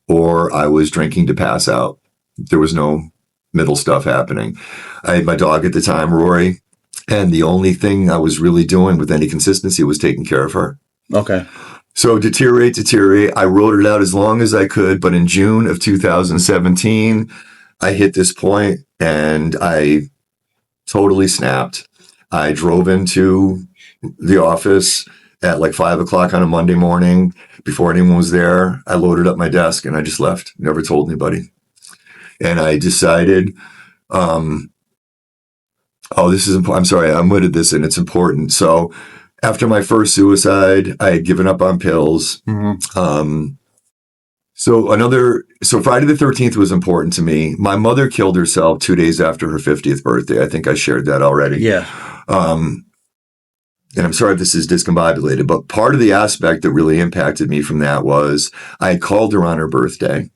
or I was drinking to pass out. There was no middle stuff happening. I had my dog at the time, Rory, and the only thing I was really doing with any consistency was taking care of her.
Okay.
So deteriorate. I wrote it out as long as I could, but in June of 2017, I hit this point and I totally snapped. I drove into the office at like 5 o'clock on a Monday morning before anyone was there. I loaded up my desk and I just left. Never told anybody. And I decided, this is important. I'm sorry, I omitted this and it's important. So after my first suicide, I had given up on pills.
Mm-hmm.
So Friday the 13th was important to me. My mother killed herself 2 days after her 50th birthday. I think I shared that already.
Yeah.
And I'm sorry if this is discombobulated, but part of the aspect that really impacted me from that was I had called her on her birthday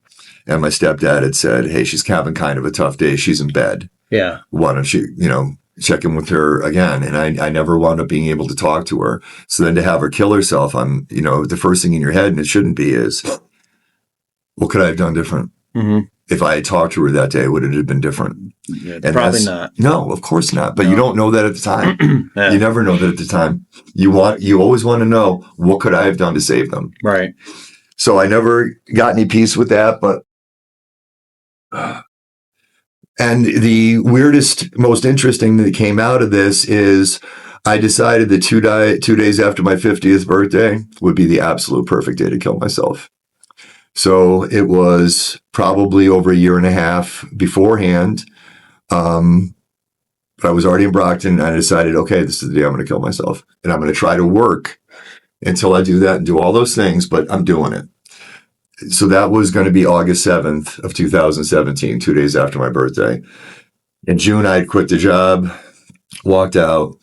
and my stepdad had said, hey, she's having kind of a tough day. She's in bed.
Yeah.
Why don't you, check in with her again? And I never wound up being able to talk to her. So then to have her kill herself, the first thing in your head, and it shouldn't be, is what could I have done different?
Mm-hmm.
If I had talked to her that day, would it have been different?
Yeah, probably not.
No, of course not. But you don't know that at the time.
Yeah.
You never know that at the time. You always want to know, what could I have done to save them?
Right.
So I never got any peace with that. But and the weirdest, most interesting that came out of this is I decided that 2 days after my 50th birthday would be the absolute perfect day to kill myself. So it was probably over a year and a half beforehand. But I was already in Brockton and I decided, okay, this is the day I'm going to kill myself. And I'm going to try to work until I do that and do all those things, but I'm doing it. So that was going to be August 7th of 2017, 2 days after my birthday. In June, I had quit the job, walked out,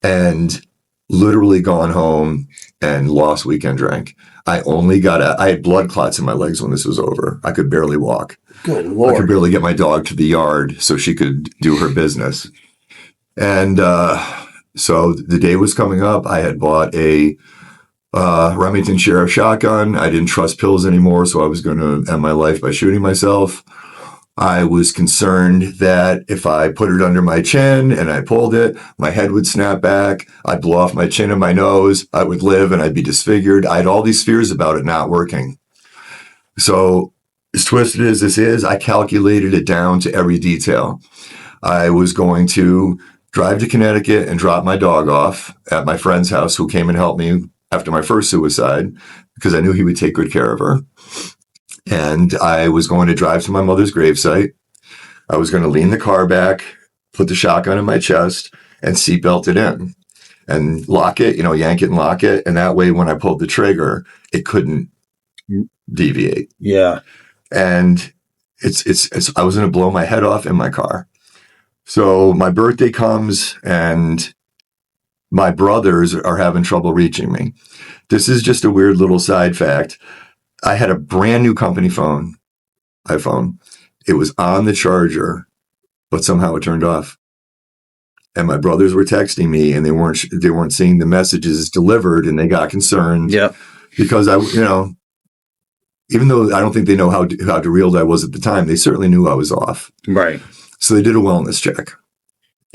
and literally gone home and lost weekend drink. I had blood clots in my legs when this was over. I could barely walk.
Good
I could
Lord.
barely get my dog to the yard so she could do her business. And so the day was coming up. I had bought a Remington Sheriff shotgun. I didn't trust pills anymore, so I was going to end my life by shooting myself. I was concerned that if I put it under my chin and I pulled it, my head would snap back. I'd blow off my chin and my nose. I would live and I'd be disfigured. I had all these fears about it not working. So as twisted as this is, I calculated it down to every detail. I was going to drive to Connecticut and drop my dog off at my friend's house, who came and helped me after my first suicide, because I knew he would take good care of her. And I was going to drive to my mother's gravesite. I was going to lean the car back, put the shotgun in my chest, and seatbelt it in and lock it, yank it and lock it. And that way, when I pulled the trigger, it couldn't deviate.
Yeah.
And I was going to blow my head off in my car. So my birthday comes and my brothers are having trouble reaching me. This is just a weird little side fact. I had a brand new company phone, iPhone. It was on the charger, but somehow it turned off. And my brothers were texting me, and they weren't seeing the messages delivered, and they got concerned.
Yeah.
Because even though I don't think they know how derailed I was at the time, they certainly knew I was off.
Right.
So they did a wellness check.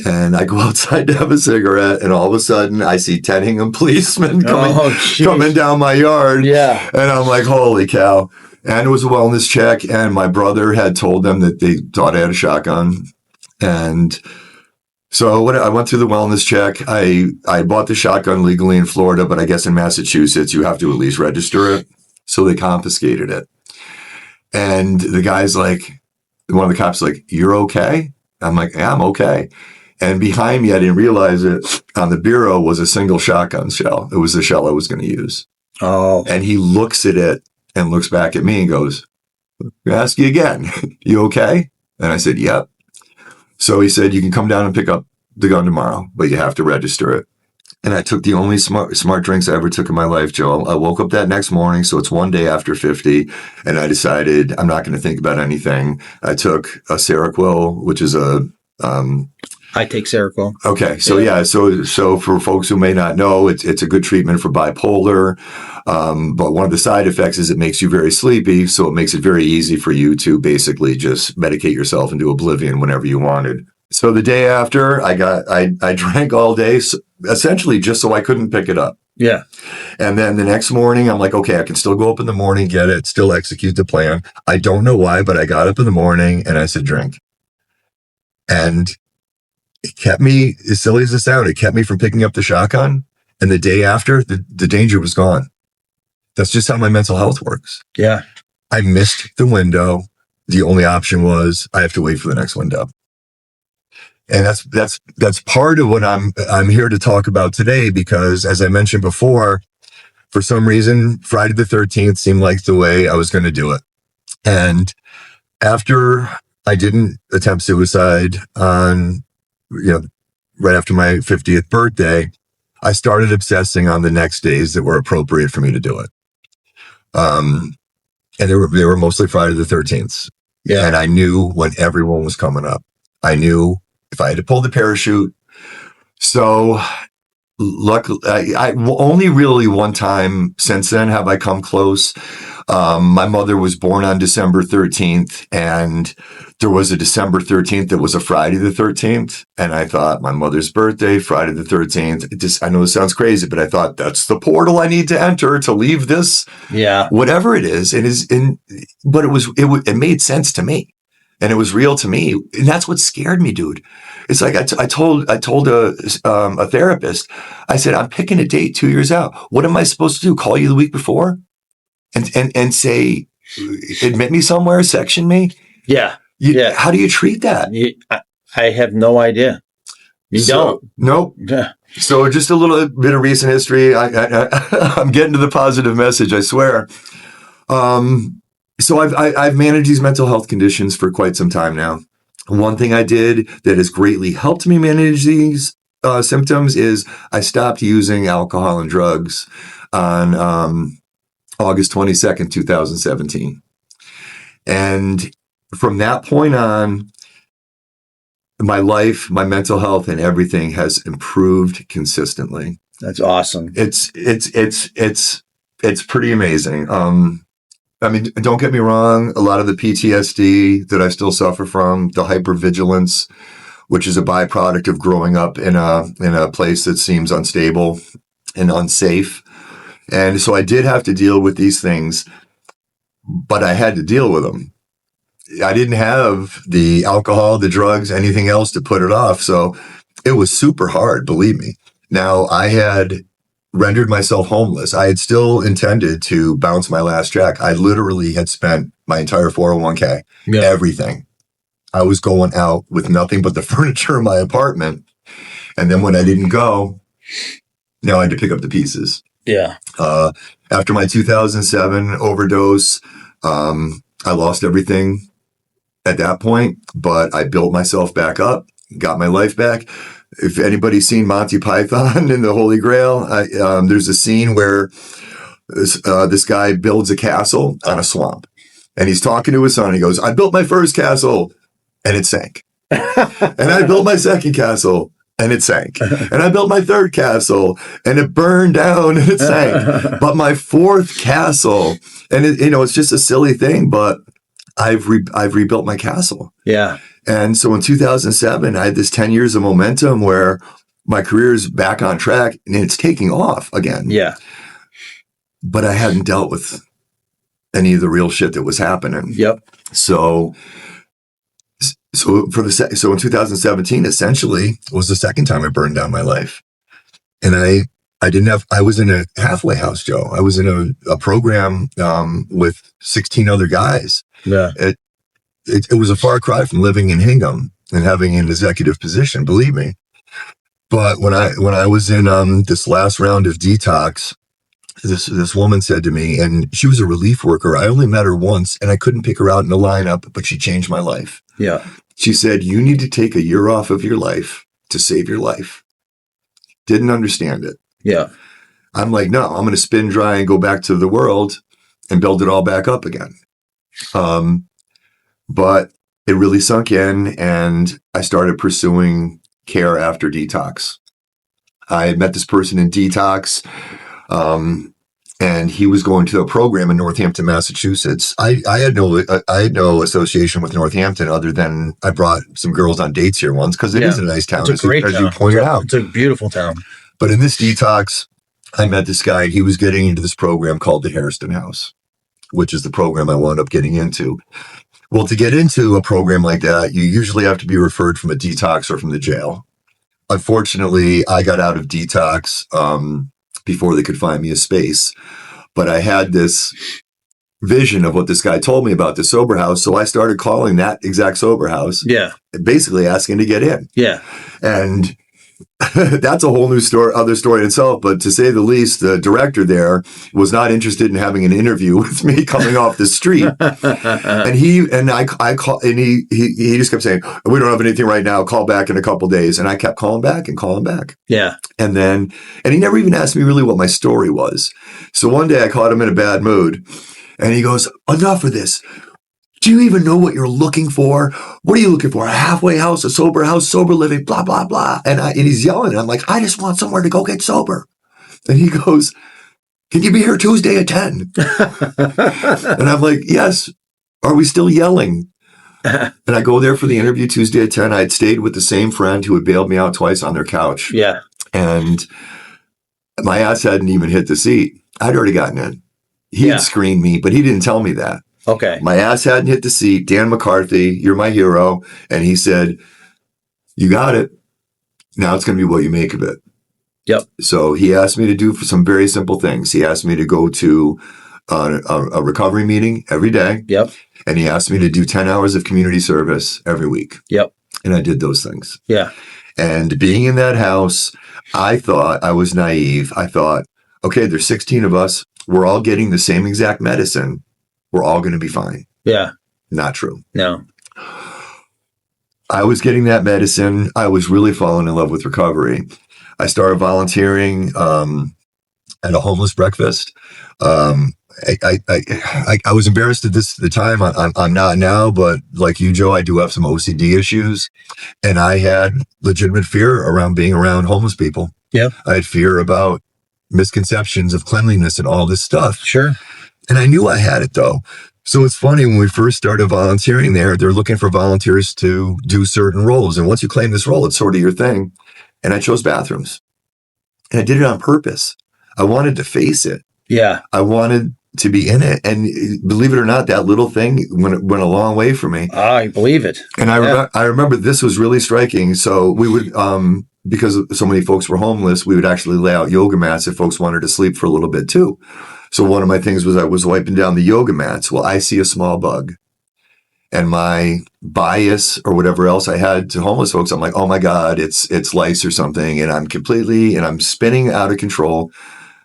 And I go outside to have a cigarette, and all of a sudden I see 10 Hingham policemen coming down my yard.
Yeah.
And I'm like, holy cow. And it was a wellness check, and my brother had told them that they thought I had a shotgun. And so when I went through the wellness check, I bought the shotgun legally in Florida, but I guess in Massachusetts you have to at least register it. So they confiscated it. And the guy's like, one of the cops like, "You're okay?" I'm like, "Yeah, I'm okay." And behind me, I didn't realize it, on the bureau was a single shotgun shell. It was the shell I was going to use.
Oh.
And he looks at it and looks back at me and goes, "I ask you again, you okay?" And I said, "Yep." So he said, "You can come down and pick up the gun tomorrow, but you have to register it." And I took the only smart drinks I ever took in my life, Joe. I woke up that next morning, so it's one day after 50, and I decided I'm not going to think about anything. I took a Seroquel, which is
I take Seroquel.
Okay, so yeah, so for folks who may not know, it's a good treatment for bipolar, but one of the side effects is it makes you very sleepy, so it makes it very easy for you to basically just medicate yourself into oblivion whenever you wanted. So the day after, I drank all day, essentially just so I couldn't pick it up.
Yeah.
And then the next morning, I'm like, okay, I can still go up in the morning, get it, still execute the plan. I don't know why, but I got up in the morning and I said, drink. And it kept me, as silly as it sounded, it kept me from picking up the shotgun. And the day after, the danger was gone. That's just how my mental health works.
Yeah.
I missed the window. The only option was I have to wait for the next window. And that's part of what I'm here to talk about today, because as I mentioned before, for some reason, Friday the 13th seemed like the way I was going to do it. And after I didn't attempt suicide on, right after my 50th birthday, I started obsessing on the next days that were appropriate for me to do it. And they were mostly Friday the 13th.
Yeah.
And I knew when everyone was coming up. I knew if I had to pull the parachute. So luckily, I only really one time since then have I come close. My mother was born on December 13th, and there was a December 13th that was a Friday the 13th. And I thought, my mother's birthday, Friday the 13th. I know this sounds crazy, but I thought that's the portal I need to enter to leave this.
Yeah.
Whatever it is. But it made sense to me. And it was real to me. And that's what scared me, dude. It's like I told a therapist, I said, I'm picking a date 2 years out. What am I supposed to do? Call you the week before and say, admit me somewhere, section me?
Yeah.
How do you treat that?
I have no idea. You don't.
Nope.
Yeah.
So just a little bit of recent history. I'm getting to the positive message, I swear. So I've managed these mental health conditions for quite some time now. One thing I did that has greatly helped me manage these symptoms is I stopped using alcohol and drugs on August 22nd, 2017. And from that point on, my life, my mental health, and everything has improved consistently.
That's awesome.
It's pretty amazing. I mean, don't get me wrong. A lot of the PTSD that I still suffer from, the hypervigilance, which is a byproduct of growing up in a place that seems unstable and unsafe. And so I did have to deal with these things, but I had to deal with them. I didn't have the alcohol, the drugs, anything else to put it off. So it was super hard, believe me. Now, I had rendered myself homeless. I had still intended to bounce my last check. I literally had spent my entire 401k, everything. I was going out with nothing but the furniture in my apartment. And then when I didn't go, now I had to pick up the pieces.
Yeah.
After my 2007 overdose, I lost everything at that point, but I built myself back up, got my life back. If anybody's seen Monty Python and the Holy Grail, there's a scene where this guy builds a castle on a swamp, and he's talking to his son. He goes, "I built my first castle, and it sank. And I built my second castle, and it sank. And I built my third castle, and it burned down, and it sank. But my fourth castle," and it's just a silly thing, but I've rebuilt my castle.
Yeah.
And so in 2007, I had this 10 years of momentum where my career is back on track and it's taking off again.
Yeah.
But I hadn't dealt with any of the real shit that was happening.
Yep.
So in 2017, essentially was the second time I burned down my life. And I was in a halfway house, Joe. I was in a program with 16 other guys.
Yeah.
It was a far cry from living in Hingham and having an executive position, believe me. But when I was in this last round of detox, this woman said to me, and she was a relief worker. I only met her once, and I couldn't pick her out in a lineup, but she changed my life.
Yeah.
She said, "You need to take a year off of your life to save your life." Didn't understand it.
Yeah.
I'm like, no, I'm going to spin dry and go back to the world and build it all back up again. But it really sunk in, and I started pursuing care after detox. I had met this person in detox, and he was going to a program in Northampton, Massachusetts. I had no association with Northampton other than I brought some girls on dates here once because it is a nice town.
It's a great town.
As you pointed out.
It's a beautiful town.
But in this detox, I met this guy, and he was getting into this program called the Hairston House, which is the program I wound up getting into. Well, to get into a program like that, you usually have to be referred from a detox or from the jail. Unfortunately, I got out of detox before they could find me a space. But I had this vision of what this guy told me about the sober house. So I started calling that exact sober house.
Yeah.
Basically asking to get in.
Yeah.
And that's a whole new other story in itself. But to say the least, the director there was not interested in having an interview with me coming off the street. And he just kept saying, "We don't have anything right now. Call back in a couple days." And I kept calling back and calling back.
Yeah.
And he never even asked me really what my story was. So one day I caught him in a bad mood, and he goes, "Enough of this. Do you even know what you're looking for? What are you looking for? A halfway house, a sober house, sober living, blah, blah, blah." And he's yelling. And I'm like, "I just want somewhere to go get sober." And he goes, "Can you be here Tuesday at 10? And I'm like, "Yes." "Are we still yelling?" And I go there for the interview Tuesday at 10. I'd stayed with the same friend who had bailed me out twice on their couch.
Yeah.
And my ass hadn't even hit the seat. I'd already gotten in. He had screened me, but he didn't tell me that.
Okay.
My ass hadn't hit the seat. Dan McCarthy, you're my hero. And he said, "You got it. Now it's going to be what you make of it."
Yep.
So he asked me to do some very simple things. He asked me to go to a recovery meeting every day.
Yep.
And he asked me to do 10 hours of community service every week.
Yep.
And I did those things.
Yeah.
And being in that house, I thought I was naive. I thought, okay, there's 16 of us. We're all getting the same exact medicine. We're all going to be fine.
Yeah.
Not true.
No.
I was getting that medicine. I was really falling in love with recovery. I started volunteering at a homeless breakfast. I was embarrassed at the time. I'm not now, but like you, Joe, I do have some OCD issues, and I had legitimate fear around being around homeless people.
Yeah.
I had fear about misconceptions of cleanliness and all this stuff.
Sure.
And I knew I had it though. So it's funny, when we first started volunteering there, they're looking for volunteers to do certain roles. And once you claim this role, it's sort of your thing. And I chose bathrooms. And I did it on purpose. I wanted to face it.
Yeah.
I wanted to be in it. And believe it or not, that little thing went a long way for me.
I believe it.
And I remember this was really striking. So we would, because so many folks were homeless, we would actually lay out yoga mats if folks wanted to sleep for a little bit too. So one of my things was I was wiping down the yoga mats. Well, I see a small bug, and my bias or whatever else I had to homeless folks, I'm like, oh my God, it's lice or something. And I'm spinning out of control.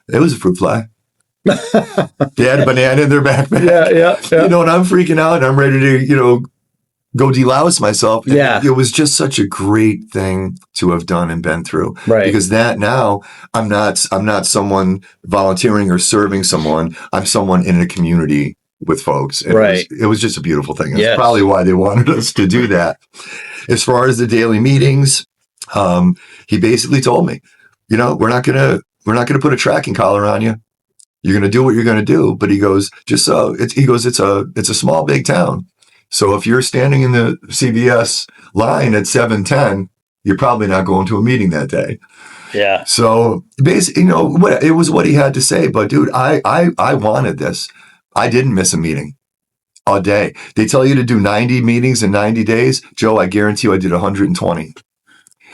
It was a fruit fly. They had a banana in their backpack.
Yeah.
You know, and I'm freaking out and I'm ready to, go delouse myself.
Yeah.
It was just such a great thing to have done and been through.
Right.
Because that now I'm not someone volunteering or serving someone. I'm someone in a community with folks. And
right.
It was just a beautiful thing.
Yes.
That's probably why they wanted us to do that. As far as the daily meetings, he basically told me, we're not going to put a tracking collar on you. You're going to do what you're going to do. But he goes, it's a small, big town. So if you're standing in the CVS line at 7:10, you're probably not going to a meeting that day.
Yeah.
So basically, it was what he had to say. But dude, I wanted this. I didn't miss a meeting a day. They tell you to do 90 meetings in 90 days. Joe, I guarantee you I did 120.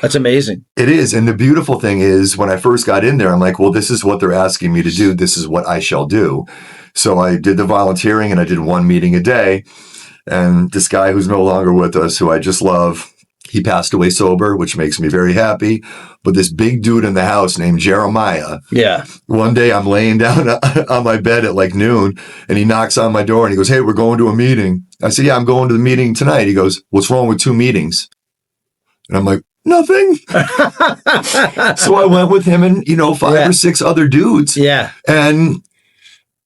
That's amazing.
It is. And the beautiful thing is, when I first got in there, I'm like, well, this is what they're asking me to do. This is what I shall do. So I did the volunteering and I did one meeting a day. And this guy who's no longer with us, who I just love, he passed away sober, which makes me very happy. But this big dude in the house named Jeremiah.
Yeah.
One day I'm laying down on my bed at like noon, and he knocks on my door and he goes, hey, we're going to a meeting. I said, yeah, I'm going to the meeting tonight. He goes, what's wrong with 2 meetings? And I'm like, nothing. So I went with him and, 5 or 6 other dudes.
Yeah.
And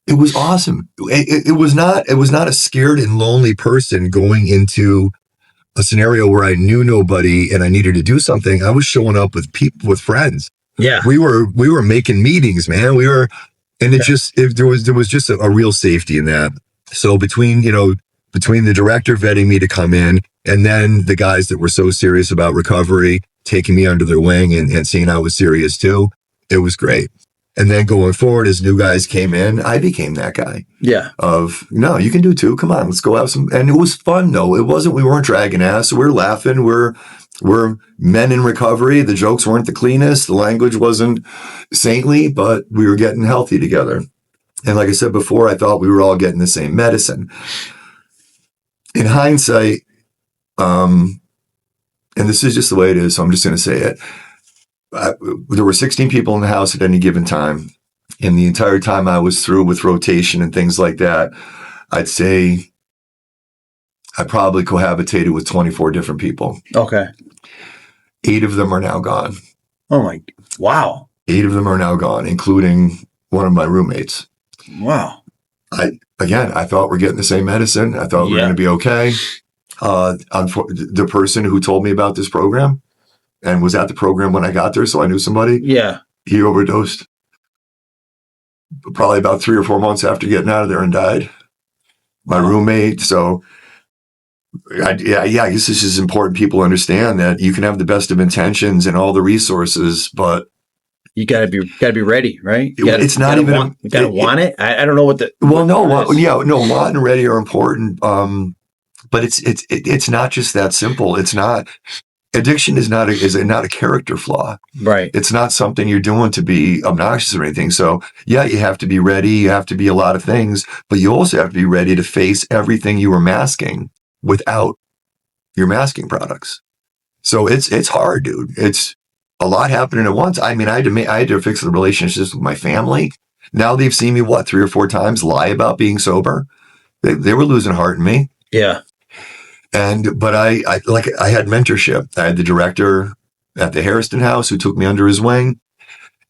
it was awesome. It was not a scared and lonely person going into a scenario where I knew nobody and I needed to do something. I was showing up with people, with friends.
Yeah.
We were making meetings, man. There was just a real safety in that. So between the director vetting me to come in and then the guys that were so serious about recovery, taking me under their wing and seeing I was serious too, it was great. And then going forward, as new guys came in, I became that guy.
Yeah.
No, you can do 2. Come on, let's go have some. And it was fun though. We weren't dragging ass. We're laughing. We're men in recovery. The jokes weren't the cleanest. The language wasn't saintly, but we were getting healthy together. And like I said before, I thought we were all getting the same medicine. In hindsight, and this is just the way it is, so I'm just going to say it. There were 16 people in the house at any given time. And the entire time I was through with rotation and things like that, I'd say I probably cohabitated with 24 different people.
Okay.
8 of them are now gone.
Oh my, wow.
8 of them are now gone, including one of my roommates.
Wow.
I thought we're getting the same medicine. I thought we were going to be okay. The person who told me about this program and was at the program when I got there, so I knew somebody.
Yeah.
He overdosed probably about 3 or 4 months after getting out of there and died. My roommate. So I guess this is important. People understand that you can have the best of intentions and all the resources, but
you gotta be ready, right? You
it's not even.
You gotta want it. I don't know what the.
Well, no, want and ready are important. But it's not just that simple. It's not. Addiction is not a character flaw.
Right.
It's not something you're doing to be obnoxious or anything. So yeah, you have to be ready. You have to be a lot of things, but you also have to be ready to face everything you were masking without your masking products. So it's hard, dude. It's a lot happening at once. I mean, I had to fix the relationships with my family. Now they've seen me 3 or 4 times lie about being sober. They were losing heart in me.
Yeah.
But I had mentorship. I had the director at the Harrison House who took me under his wing.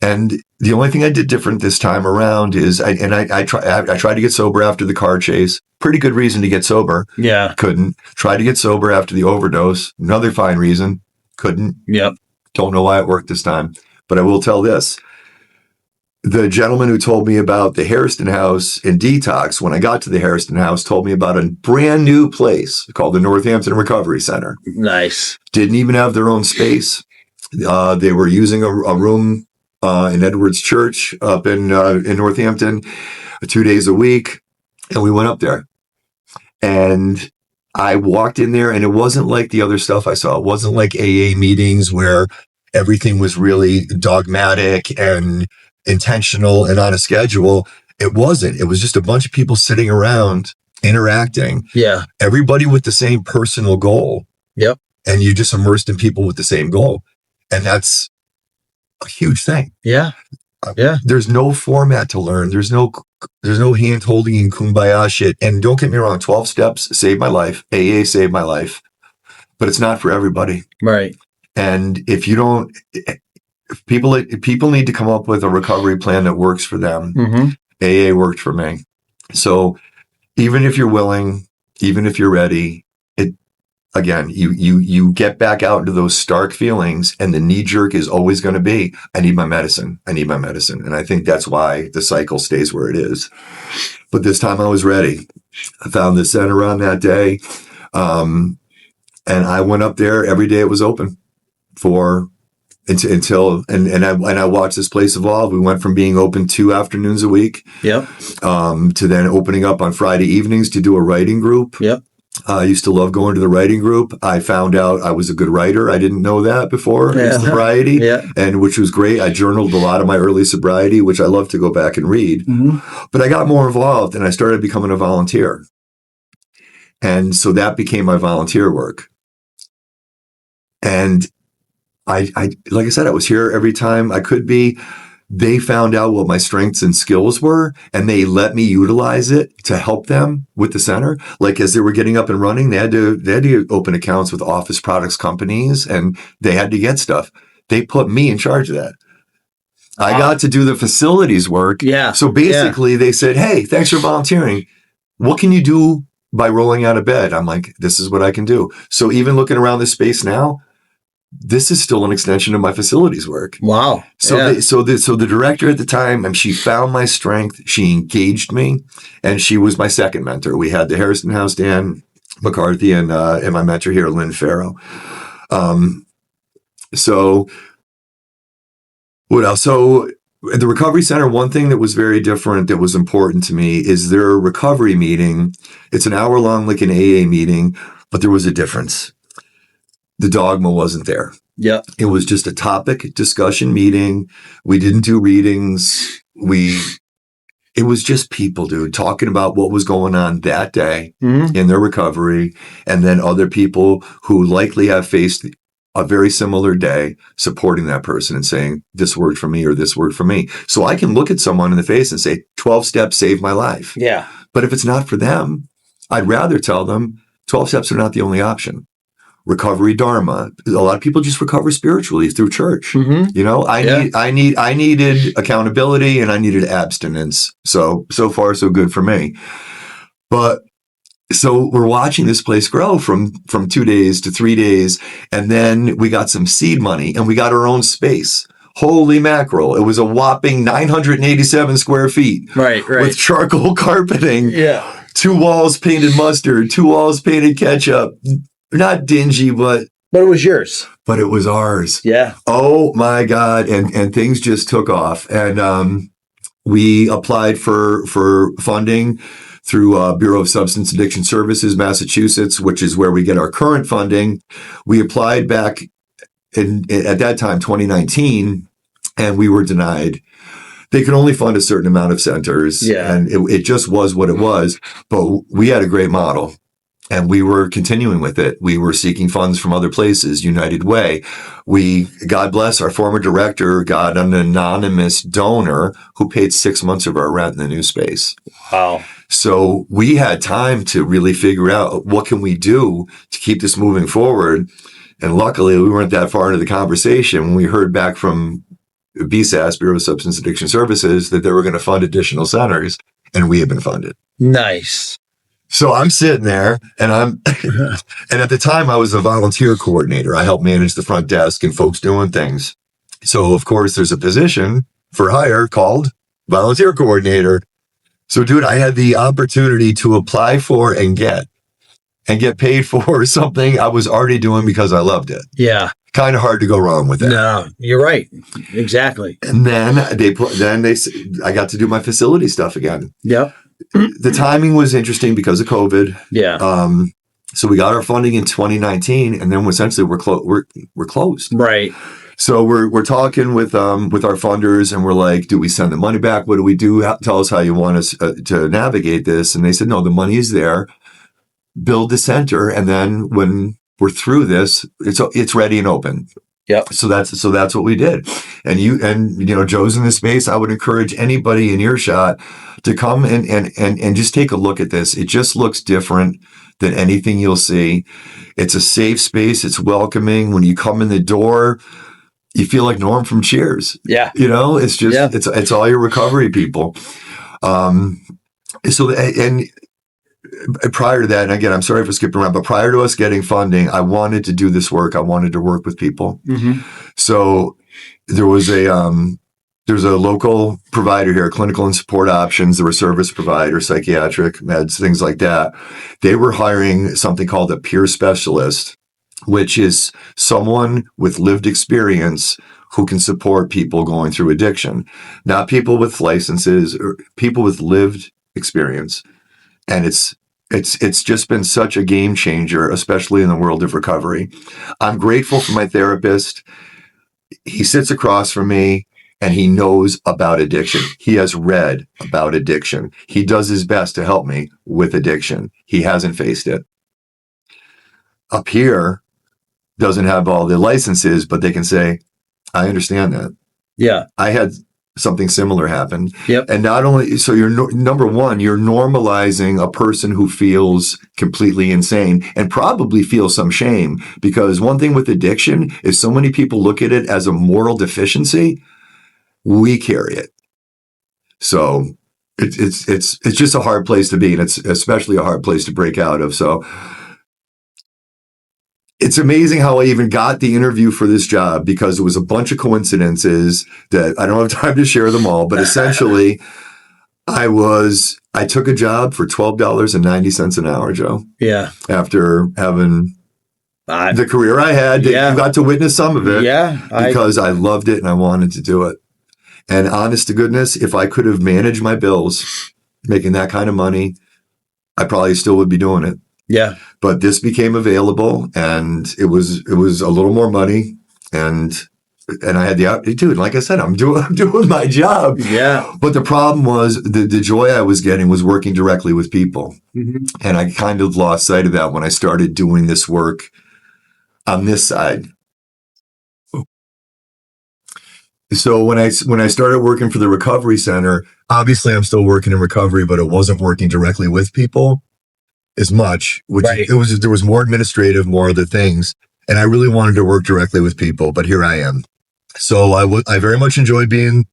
And The only thing I did different this time around is I tried to get sober after the car chase. Pretty good reason to get sober.
Yeah.
Couldn't. Tried to get sober after the overdose. Another fine reason. Couldn't.
Yep.
Don't know why it worked this time. But I will tell this. The gentleman who told me about the Hairston House in Detox, when I got to the Hairston House, told me about a brand new place called the Northampton Recovery Center.
Nice.
Didn't even have their own space. They were using a room in Edwards Church up in Northampton 2 days a week. And we went up there. And I walked in there, and it wasn't like the other stuff I saw. It wasn't like AA meetings where everything was really dogmatic and intentional and on a schedule. It wasn't. It was just a bunch of people sitting around interacting.
Yeah.
Everybody with the same personal goal.
Yep.
And you just immersed in people with the same goal. And that's a huge thing.
Yeah. Yeah.
There's no format to learn. There's no hand holding and kumbaya shit. And don't get me wrong, 12 steps saved my life. AA saved my life. But it's not for everybody.
Right.
And if you don't, people need to come up with a recovery plan that works for them.
Mm-hmm.
AA worked for me. So even if you're willing, even if you're ready, again, you get back out into those stark feelings, and the knee jerk is always going to be, I need my medicine. I need my medicine. And I think that's why the cycle stays where it is. But this time I was ready. I found the center on that day. And I went up there every day it was open until I watched this place evolve. We went from being open 2 afternoons a week.
Yep.
To then opening up on Friday evenings to do a writing group.
Yep.
I used to love going to the writing group. I found out I was a good writer. I didn't know that before in sobriety, and which was great. I journaled a lot of my early sobriety, which I love to go back and read. Mm-hmm. But I got more involved, and I started becoming a volunteer. And so that became my volunteer work. And I like I said, I was here every time I could be. They found out what my strengths and skills were, and they let me utilize it to help them with the center. Like as they were getting up and running, they had to open accounts with office products companies, and they had to get stuff. They put me in charge of that. I got to do the facilities work.
Yeah.
So basically they said, hey, thanks for volunteering. What can you do by rolling out of bed? I'm like, this is what I can do. So even looking around this space now, this is still an extension of my facilities work.
Wow.
So the director at the time, she found my strength. She engaged me, and she was my second mentor. We had the Hairston House, Dan McCarthy, and my mentor here, Lynn Farrow. So what else? So at the Recovery Center, one thing that was very different that was important to me is their recovery meeting. It's an hour long, like an AA meeting, but there was a difference. The dogma wasn't there.
Yeah.
It was just a topic discussion meeting. We didn't do readings. It was just people, dude, talking about what was going on that day in their recovery. And then other people who likely have faced a very similar day supporting that person and saying, this worked for me or this worked for me. So I can look at someone in the face and say, 12 steps saved my life.
Yeah.
But if it's not for them, I'd rather tell them 12 steps are not the only option. Recovery Dharma. A lot of people just recover spiritually through church. Mm-hmm. You know, I needed accountability and I needed abstinence. So far, so good for me. But so we're watching this place grow from 2 days to 3 days. And then we got some seed money and we got our own space. Holy mackerel. It was a whopping 987 square feet.
Right.
With charcoal carpeting.
Yeah.
2 walls painted mustard, 2 walls painted ketchup. Not dingy, but
it was yours.
But it was ours.
Yeah.
Oh my God. And things just took off. And we applied for funding through Bureau of Substance Addiction Services, Massachusetts, which is where we get our current funding. We applied back at that time, 2019, and we were denied. They could only fund a certain amount of centers.
Yeah. And
it just was what it was. But we had a great model. And we were continuing with it. We were seeking funds from other places, United Way. God bless, our former director got an anonymous donor who paid 6 months of our rent in the new space.
Wow.
So we had time to really figure out what can we do to keep this moving forward. And luckily, we weren't that far into the conversation when we heard back from BSAS, Bureau of Substance Addiction Services, that they were going to fund additional centers, and we had been funded.
Nice.
So I'm sitting there, and and at the time I was a volunteer coordinator. I helped manage the front desk and folks doing things. So of course there's a position for hire called volunteer coordinator. So dude, I had the opportunity to apply for and get paid for something I was already doing because I loved it.
Yeah.
Kind of hard to go wrong with that.
No, you're right. Exactly.
And then I got to do my facility stuff again.
Yep.
The timing was interesting because of COVID.
Yeah.
So we got our funding in 2019, and then essentially we're closed.
Right.
So we're talking with our funders, and we're like, do we send the money back? What do we do? Tell us how you want us to navigate this. And they said, no, the money is there. Build the center, and then when we're through this, it's ready and open.
Yep.
So that's what we did. And Joe's in this space. I would encourage anybody in earshot to come and just take a look at this. It just looks different than anything you'll see. It's a safe space. It's welcoming. When you come in the door, you feel like Norm from Cheers.
Yeah.
It's just, it's all your recovery people. Prior to that, and again, I'm sorry for skipping around, but prior to us getting funding, I wanted to do this work. I wanted to work with people.
Mm-hmm.
So there's a local provider here, Clinical and Support Options. There were service providers, psychiatric meds, things like that. They were hiring something called a peer specialist, which is someone with lived experience who can support people going through addiction, not people with licenses, or people with lived experience. And it's just been such a game changer, especially in the world of recovery. I'm grateful for my therapist. He sits across from me and he knows about addiction. He has read about addiction. He does his best to help me with addiction. He hasn't faced it. Up here doesn't have all the licenses, but they can say, I understand that.
Yeah.
I had something similar happened.
Yep.
And not only, so you're number one, you're normalizing a person who feels completely insane and probably feels some shame, because one thing with addiction is so many people look at it as a moral deficiency. We carry it. So it's just a hard place to be. And it's especially a hard place to break out of. So it's amazing how I even got the interview for this job, because it was a bunch of coincidences that I don't have time to share them all. But essentially, I took a job for $12.90 an hour, Joe.
Yeah.
After having the career I had, you got to witness some of it.
Yeah.
Because I loved it and I wanted to do it. And honest to goodness, if I could have managed my bills, making that kind of money, I probably still would be doing it.
Yeah.
But this became available, and it was a little more money, and I had the opportunity. Like I said, I'm doing my job.
Yeah.
But the problem was the joy I was getting was working directly with people.
Mm-hmm.
And I kind of lost sight of that when I started doing this work on this side. So when I started working for the recovery center, obviously I'm still working in recovery, but it wasn't working directly with people as much, which
right.
there was more administrative, more other things. And I really wanted to work directly with people, but here I am. So I very much enjoyed being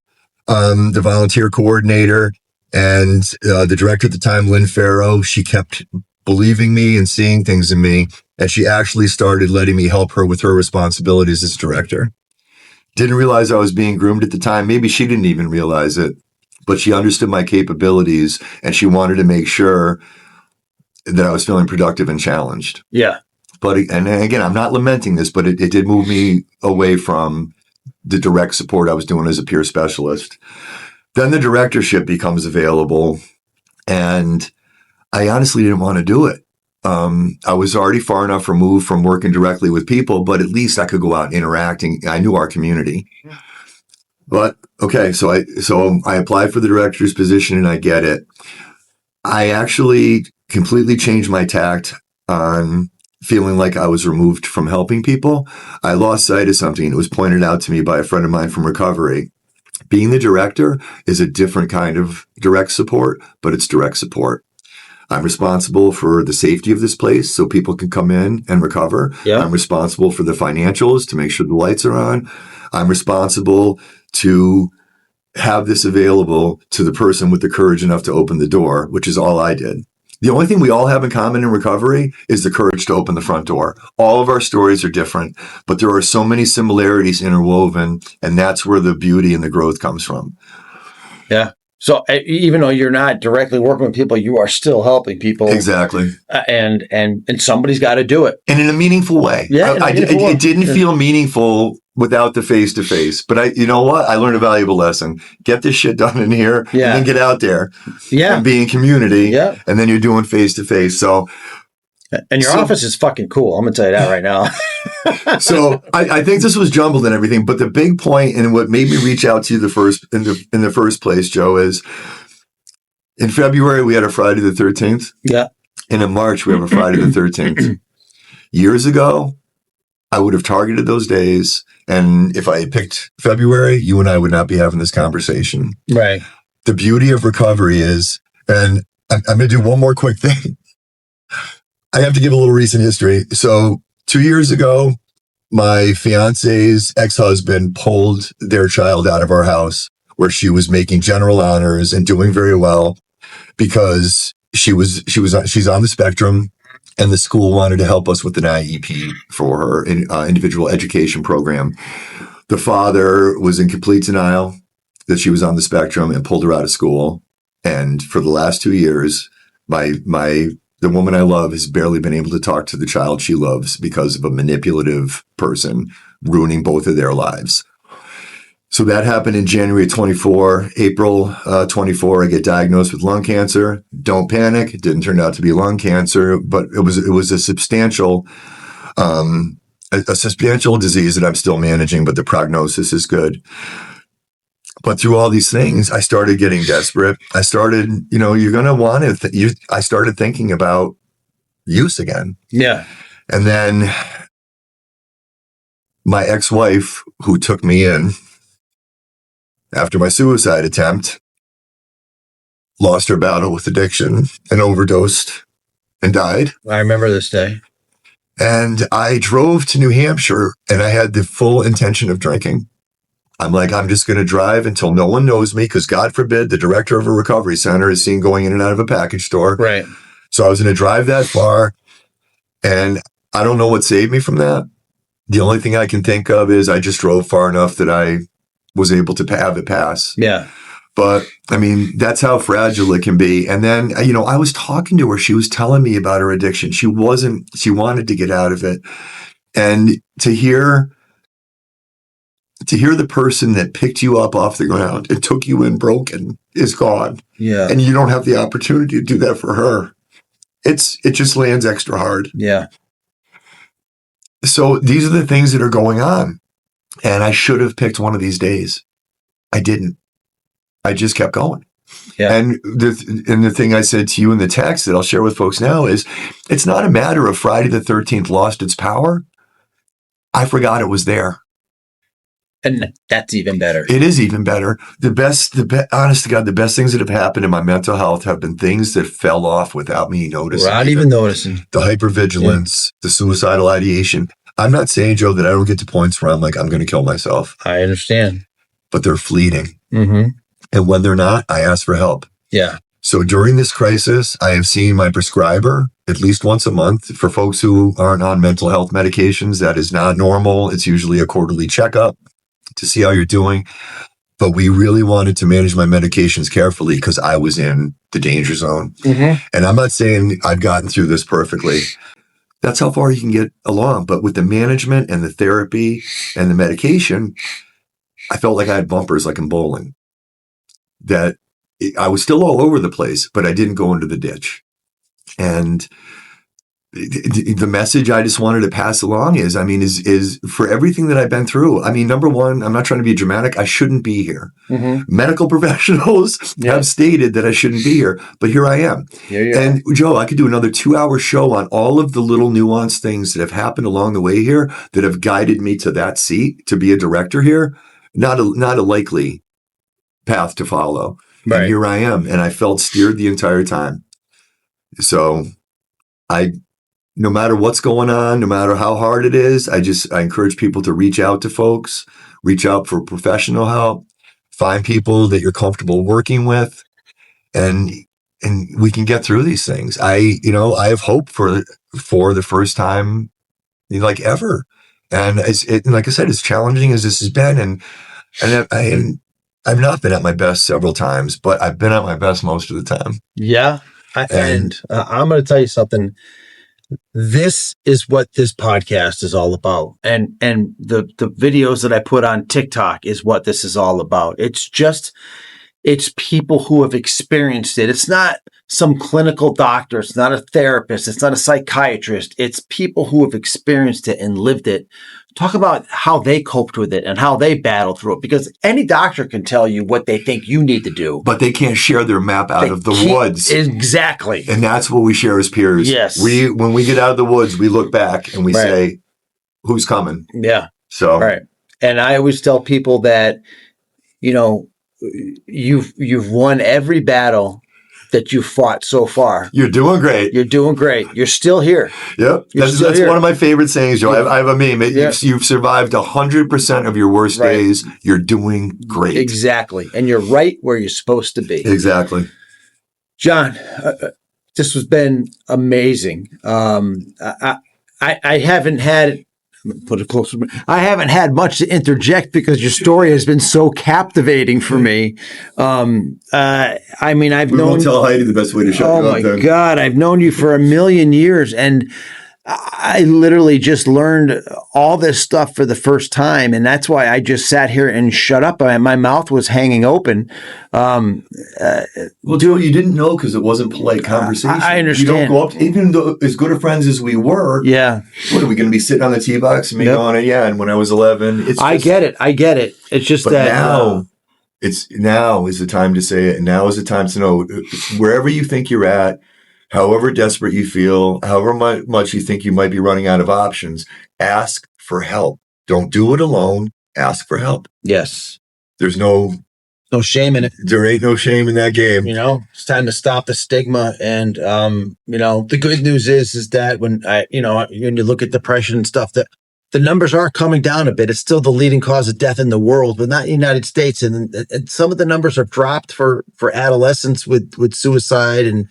the volunteer coordinator, and the director at the time, Lynn Farrow, she kept believing me and seeing things in me. And she actually started letting me help her with her responsibilities as director. Didn't realize I was being groomed at the time. Maybe she didn't even realize it, but she understood my capabilities, and she wanted to make sure that I was feeling productive and challenged.
Yeah.
But, and again, I'm not lamenting this, but it did move me away from the direct support I was doing as a peer specialist. Then the directorship becomes available, and I honestly didn't want to do it. I was already far enough removed from working directly with people, but at least I could go out interacting. I knew our community. But okay, so I applied for the director's position and I get it. I actually completely changed my tact on feeling like I was removed from helping people. I lost sight of something. It was pointed out to me by a friend of mine from recovery. Being the director is a different kind of direct support, but it's direct support. I'm responsible for the safety of this place so people can come in and recover.
Yeah.
I'm responsible for the financials to make sure the lights are on. I'm responsible to have this available to the person with the courage enough to open the door, which is all I did. The only thing we all have in common in recovery is the courage to open the front door. All of our stories are different, but there are so many similarities interwoven, and that's where the beauty and the growth comes from.
Yeah. So even though you're not directly working with people, you are still helping people.
Exactly.
And somebody's got to do it.
And in a meaningful way.
Yeah.
It didn't feel meaningful without the face-to-face. But you know what? I learned a valuable lesson. Get this shit done in here, and then get out there and be in community.
Yeah.
And then you're doing face-to-face. So,
and your office is fucking cool. I'm going to tell you that right now.
So I think this was jumbled and everything, but the big point and what made me reach out to you in the first place, Joe, is in February we had a Friday the 13th.
Yeah.
And in March we have a Friday the 13th. Years ago, I would have targeted those days, and if I had picked February, you and I would not be having this conversation.
Right.
The beauty of recovery is, and I'm going to do one more quick thing. I have to give a little recent history. So 2 years ago, my fiance's ex-husband pulled their child out of our house where she was making general honors and doing very well because she's on the spectrum, and the school wanted to help us with an IEP for her individual education program. The father was in complete denial that she was on the spectrum and pulled her out of school. And for the last 2 years, the woman I love has barely been able to talk to the child she loves because of a manipulative person ruining both of their lives. So that happened in January 24. April 24, I get diagnosed with lung cancer. Don't panic. It didn't turn out to be lung cancer, but it was a substantial disease that I'm still managing, but the prognosis is good. But through all these things, I started getting desperate. I started, you're going to want to, I started thinking about use again.
Yeah.
And then my ex-wife, who took me in after my suicide attempt, lost her battle with addiction and overdosed and died.
I remember this day.
And I drove to New Hampshire, and I had the full intention of drinking. I'm like, I'm just going to drive until no one knows me, because God forbid the director of a recovery center is seen going in and out of a package store.
Right.
So I was going to drive that far, and I don't know what saved me from that. The only thing I can think of is I just drove far enough that I was able to have it pass.
Yeah.
But I mean, that's how fragile it can be. And then, I was talking to her. She was telling me about her addiction. She wanted to get out of it. And to hear the person that picked you up off the ground and took you in broken is gone.
Yeah.
And you don't have the opportunity to do that for her. It just lands extra hard.
Yeah.
So these are the things that are going on. And I should have picked one of these days. I didn't. I just kept going.
Yeah.
And the thing I said to you in the text that I'll share with folks now is, it's not a matter of Friday the 13th lost its power. I forgot it was there.
And that's even better.
It is even better. Honest to God, the best things that have happened in my mental health have been things that fell off without me noticing.
Without even noticing.
The hypervigilance, the suicidal ideation. I'm not saying, Joe, that I don't get to points where I'm like, I'm going to kill myself.
I understand.
But they're fleeting.
Mm-hmm.
And when they're not, I ask for help.
Yeah.
So during this crisis, I have seen my prescriber at least once a month. For folks who aren't on mental health medications, that is not normal. It's usually a quarterly checkup to see how you're doing. But we really wanted to manage my medications carefully because I was in the danger zone.
Mm-hmm.
And I'm not saying I've gotten through this perfectly. That's how far you can get along. But with the management and the therapy and the medication, I felt like I had bumpers like in bowling. That I was still all over the place, but I didn't go into the ditch. And the message I just wanted to pass along is for everything that I've been through. I mean, number one, I'm not trying to be dramatic. I shouldn't be here. Mm-hmm. Medical professionals have stated that I shouldn't be here, but here I am. And Joe, I could do another 2-hour show on all of the little nuanced things that have happened along the way here that have guided me to that seat, to be a director here. Not a likely path to follow. Right. And here I am. And I felt steered the entire time. So no matter what's going on, no matter how hard it is, I encourage people to reach out to folks, reach out for professional help, find people that you're comfortable working with, and we can get through these things. I have hope for the first time, like ever. And like I said, as challenging as this has been, and I've not been at my best several times, but I've been at my best most of the time.
Yeah. And I'm going to tell you something. This is what this podcast is all about. And the videos that I put on TikTok is what this is all about. It's people who have experienced it. It's not some clinical doctor. It's not a therapist. It's not a psychiatrist. It's people who have experienced it and lived it. Talk about how they coped with it and how they battled through it, because any doctor can tell you what they think you need to do.
But they can't share their map out of the woods.
Exactly.
And that's what we share as peers.
Yes.
When we get out of the woods, we look back and we say, who's coming?
Yeah.
So,
right. And I always tell people that, you've won every battle that you fought so far.
You're doing great.
You're doing great. You're still here.
Yep. That's one of my favorite sayings, Joe. I have a meme. You've survived 100% of your worst days. You're doing great.
Exactly. And you're right where you're supposed to be.
Exactly.
John, this has been amazing. I haven't had... Put it closer. I haven't had much to interject because your story has been so captivating for me. I've known.
Won't tell Heidi the best way to shut you up.
Oh my God, I've known you for a million years, and I literally just learned all this stuff for the first time, and that's why I just sat here and shut up. My mouth was hanging open.
Well, Joe, you didn't know because it wasn't polite conversation.
I understand.
You don't go up to, even though as good of friends as we were.
Yeah.
What are we going to be sitting on the tee box and me going, yeah? And when I was 11,
I get it. It's just
but
that
now is the time to say it. And now is the time to know wherever you think you're at. However desperate you feel, however much you think you might be running out of options, ask for help. Don't do it alone. Ask for help.
Yes.
There's no
shame in it.
There ain't no shame in that game.
It's time to stop the stigma. And, the good news is that when when you look at depression and stuff, that the numbers are coming down a bit. It's still the leading cause of death in the world, but not in the United States. And some of the numbers are dropped for adolescents with suicide, and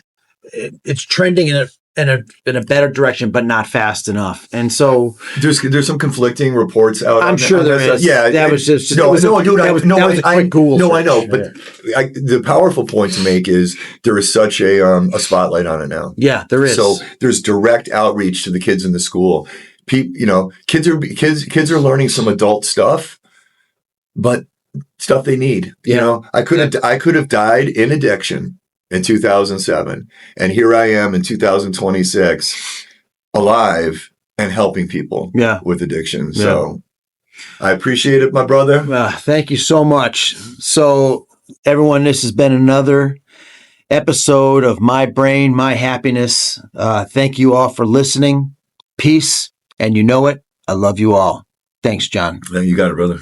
it's trending in a better direction, but not fast enough. And so
there's some conflicting reports out.
I'm sure there is.
Yeah,
that was just
dude.
I know.
I know, but the powerful point to make is there is such a spotlight on it now.
Yeah, there is.
So there's direct outreach to the kids in the school. Kids are learning some adult stuff, but stuff they need.
Yeah.
I could have died in addiction in 2007. And here I am in 2026, alive and helping people with addiction. Yeah. So I appreciate it, my brother.
Thank you so much. So everyone, this has been another episode of My Brain, My Happiness. Thank you all for listening. Peace. And you know it. I love you all. Thanks, John.
You got it, brother.